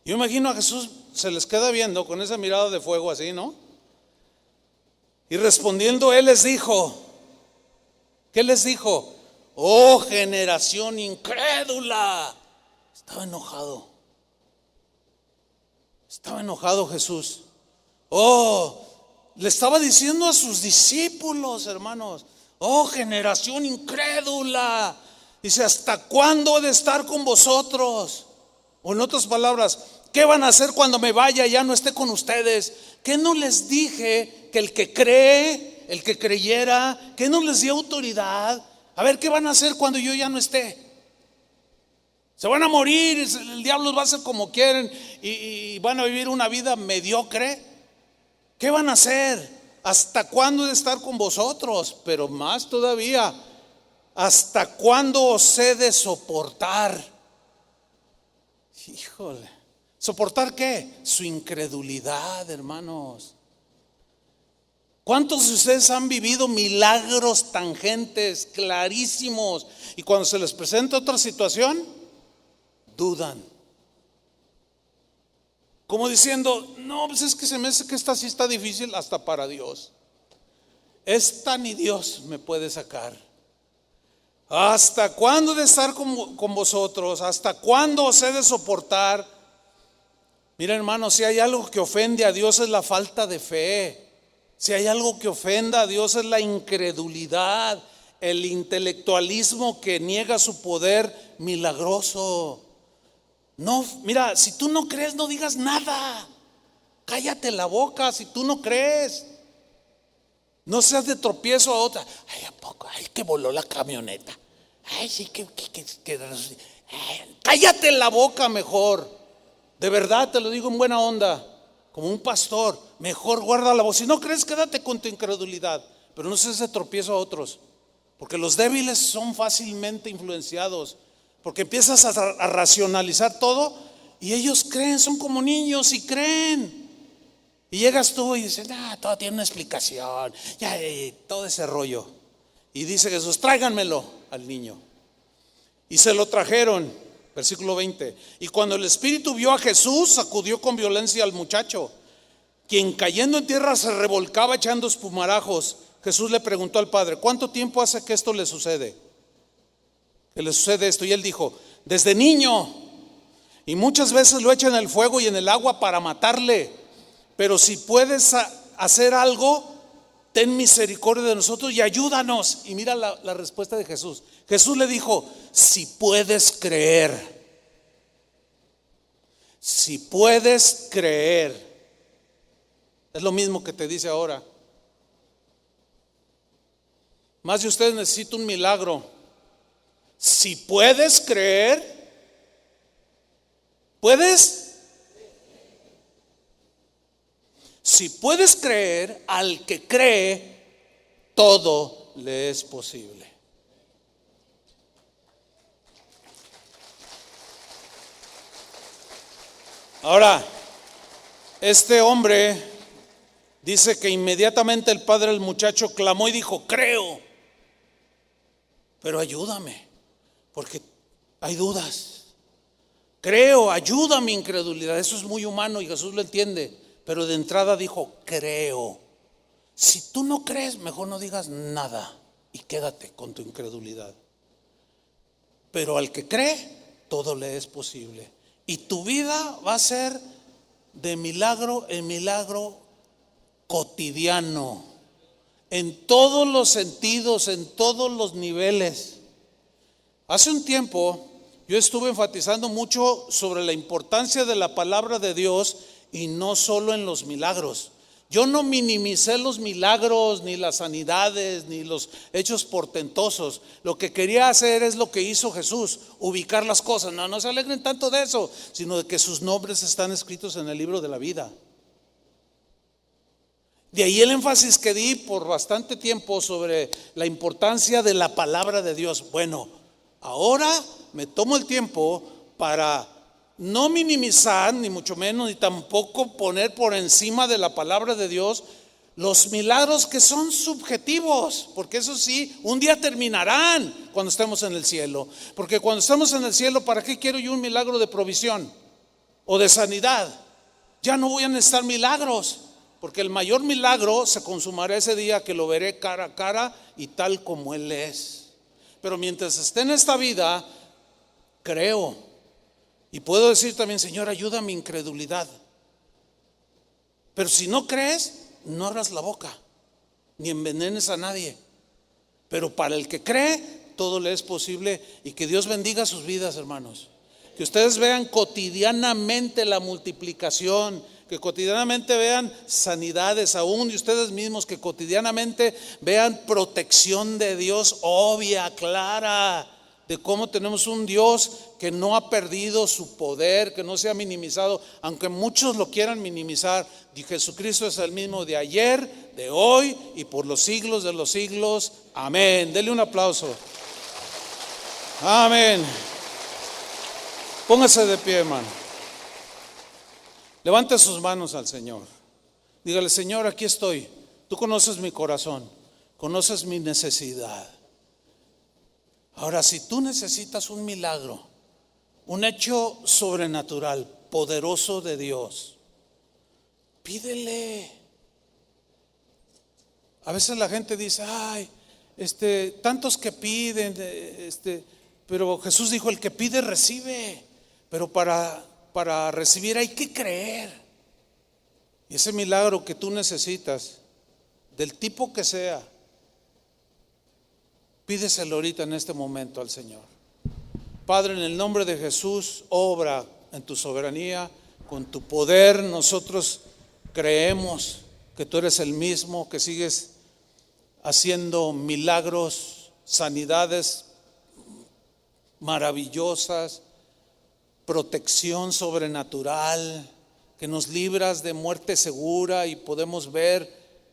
Yo imagino a Jesús, se les queda viendo con esa mirada de fuego así, ¿no? Y respondiendo él les dijo, ¿qué les dijo? Oh, generación incrédula. Estaba enojado Jesús. Oh, le estaba diciendo a sus discípulos, hermanos: oh, generación incrédula. Dice: ¿hasta cuándo he de estar con vosotros? O en otras palabras, ¿qué van a hacer cuando me vaya y ya no esté con ustedes? ¿Qué no les dije que el que cree, el que creyera? ¿Qué no les dio autoridad? A ver, ¿qué van a hacer cuando yo ya no esté? Se van a morir, el diablo va a hacer como quieren y van a vivir una vida mediocre. ¿Qué van a hacer? ¿Hasta cuándo he de estar con vosotros? Pero más todavía, ¿hasta cuándo os he de soportar? Híjole, ¿soportar qué? Su incredulidad, hermanos. ¿Cuántos de ustedes han vivido milagros tangentes, clarísimos, y cuando se les presenta otra situación, dudan? Como diciendo: no, pues es que se me hace que esta sí está difícil hasta para Dios. Esta ni Dios me puede sacar. ¿Hasta cuándo he de estar con vosotros? ¿Hasta cuándo os he de soportar? Mira, hermanos, si hay algo que ofende a Dios es la falta de fe. Si hay algo que ofenda a Dios es la incredulidad, el intelectualismo que niega su poder milagroso. No, mira, si tú no crees, no digas nada. Cállate la boca si tú no crees. No seas de tropiezo a otra. Ay, ¿a poco? Ay, que voló la camioneta. Ay, sí, cállate la boca mejor. De verdad te lo digo en buena onda, como un pastor. Mejor guarda la voz. Si no crees, quédate con tu incredulidad, pero no seas de tropiezo a otros, porque los débiles son fácilmente influenciados, porque empiezas a racionalizar todo y ellos creen, son como niños y creen. Y llegas tú y dices: todo tiene una explicación, ya, todo ese rollo. Y dice Jesús: tráiganmelo al niño. Y se lo trajeron, versículo 20. Y cuando el espíritu vio a Jesús, sacudió con violencia al muchacho, quien cayendo en tierra se revolcaba echando espumarajos. Jesús le preguntó al padre: ¿cuánto tiempo hace que esto le sucede? Que le sucede esto. Y él dijo: desde niño, y muchas veces lo echan en el fuego y en el agua para matarle. Pero si puedes hacer algo, ten misericordia de nosotros y ayúdanos. Y mira la respuesta de Jesús. Jesús le dijo: si puedes creer. Si puedes creer. Es lo mismo que te dice ahora. Más de ustedes necesitan un milagro. Si puedes creer. ¿Puedes? Si puedes creer, al que cree, todo le es posible. Ahora, este hombre dice que inmediatamente el padre del muchacho clamó y dijo: creo, pero ayúdame, porque hay dudas. Creo, ayuda a mi incredulidad. Eso es muy humano y Jesús lo entiende. Pero de entrada dijo: creo. Si tú no crees, mejor no digas nada y quédate con tu incredulidad. Pero al que cree, todo le es posible. Y tu vida va a ser de milagro en milagro cotidiano, en todos los sentidos, en todos los niveles. Hace un tiempo Yo estuve enfatizando mucho sobre la importancia de la palabra de Dios y no solo en los milagros. Yo no minimicé los milagros, ni las sanidades, ni los hechos portentosos. Lo que quería hacer es lo que hizo Jesús, ubicar las cosas. No se alegren tanto de eso, sino de que sus nombres están escritos en el libro de la vida. De ahí el énfasis que di por bastante tiempo sobre la importancia de la palabra de Dios. Bueno, ahora me tomo el tiempo para no minimizar, ni mucho menos, ni tampoco poner por encima de la palabra de Dios los milagros que son subjetivos, porque eso sí, un día terminarán cuando estemos en el cielo. Porque cuando estemos en el cielo, ¿para qué quiero yo un milagro de provisión o de sanidad? Ya no voy a necesitar milagros, porque el mayor milagro se consumará ese día que lo veré cara a cara y tal como Él es. Pero mientras esté en esta vida, creo. Y puedo decir también: Señor, ayuda a mi incredulidad. Pero si no crees, no abras la boca, ni envenenes a nadie. Pero para el que cree, todo le es posible. Y que Dios bendiga sus vidas, hermanos. Que ustedes vean cotidianamente la multiplicación, que cotidianamente vean sanidades aún de ustedes mismos, que cotidianamente vean protección de Dios obvia, clara, de cómo tenemos un Dios que no ha perdido su poder, que no se ha minimizado, aunque muchos lo quieran minimizar. Y Jesucristo es el mismo de ayer, de hoy y por los siglos de los siglos. Amén. Denle un aplauso. Amén. Póngase de pie, hermano. Levante sus manos al Señor. Dígale: Señor, aquí estoy. Tú conoces mi corazón, conoces mi necesidad. Ahora, si tú necesitas un milagro, un hecho sobrenatural, poderoso de Dios, pídele. A veces la gente dice: ay, tantos que piden, pero Jesús dijo: el que pide recibe. Pero para recibir hay que creer. Y ese milagro que tú necesitas, del tipo que sea, pídeselo ahorita en este momento al Señor. Padre, en el nombre de Jesús, obra en tu soberanía, con tu poder. Nosotros creemos que tú eres el mismo, que sigues haciendo milagros, sanidades maravillosas, protección sobrenatural, que nos libras de muerte segura y podemos ver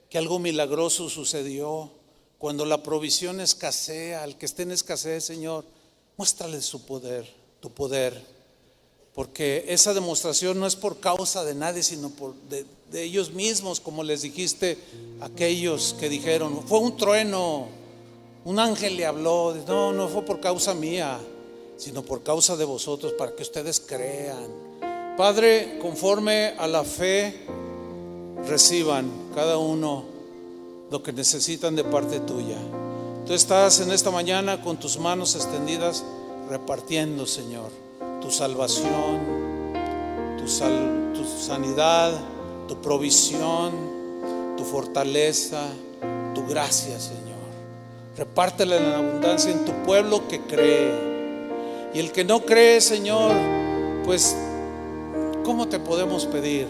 que algo milagroso sucedió. Cuando la provisión escasea, al que esté en escasez, Señor, muéstrale su poder, tu poder, porque esa demostración no es por causa de nadie, sino de ellos mismos, como les dijiste a aquellos que dijeron: fue un trueno, un ángel le habló. No fue por causa mía, sino por causa de vosotros, para que ustedes crean. Padre, conforme a la fe, reciban cada uno lo que necesitan de parte tuya. Tú estás en esta mañana con tus manos extendidas, repartiendo, Señor, tu salvación, tu sanidad, tu provisión, tu fortaleza, tu gracia, Señor. Repártela en abundancia en tu pueblo que cree. Y el que no cree, Señor, pues ¿cómo te podemos pedir?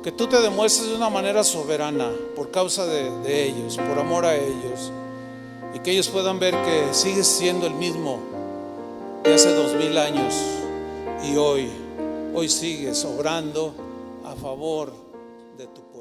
Que tú te demuestres de una manera soberana por causa de ellos, por amor a ellos, y que ellos puedan ver que sigues siendo el mismo de hace 2000 años y hoy sigues obrando a favor de tu pueblo.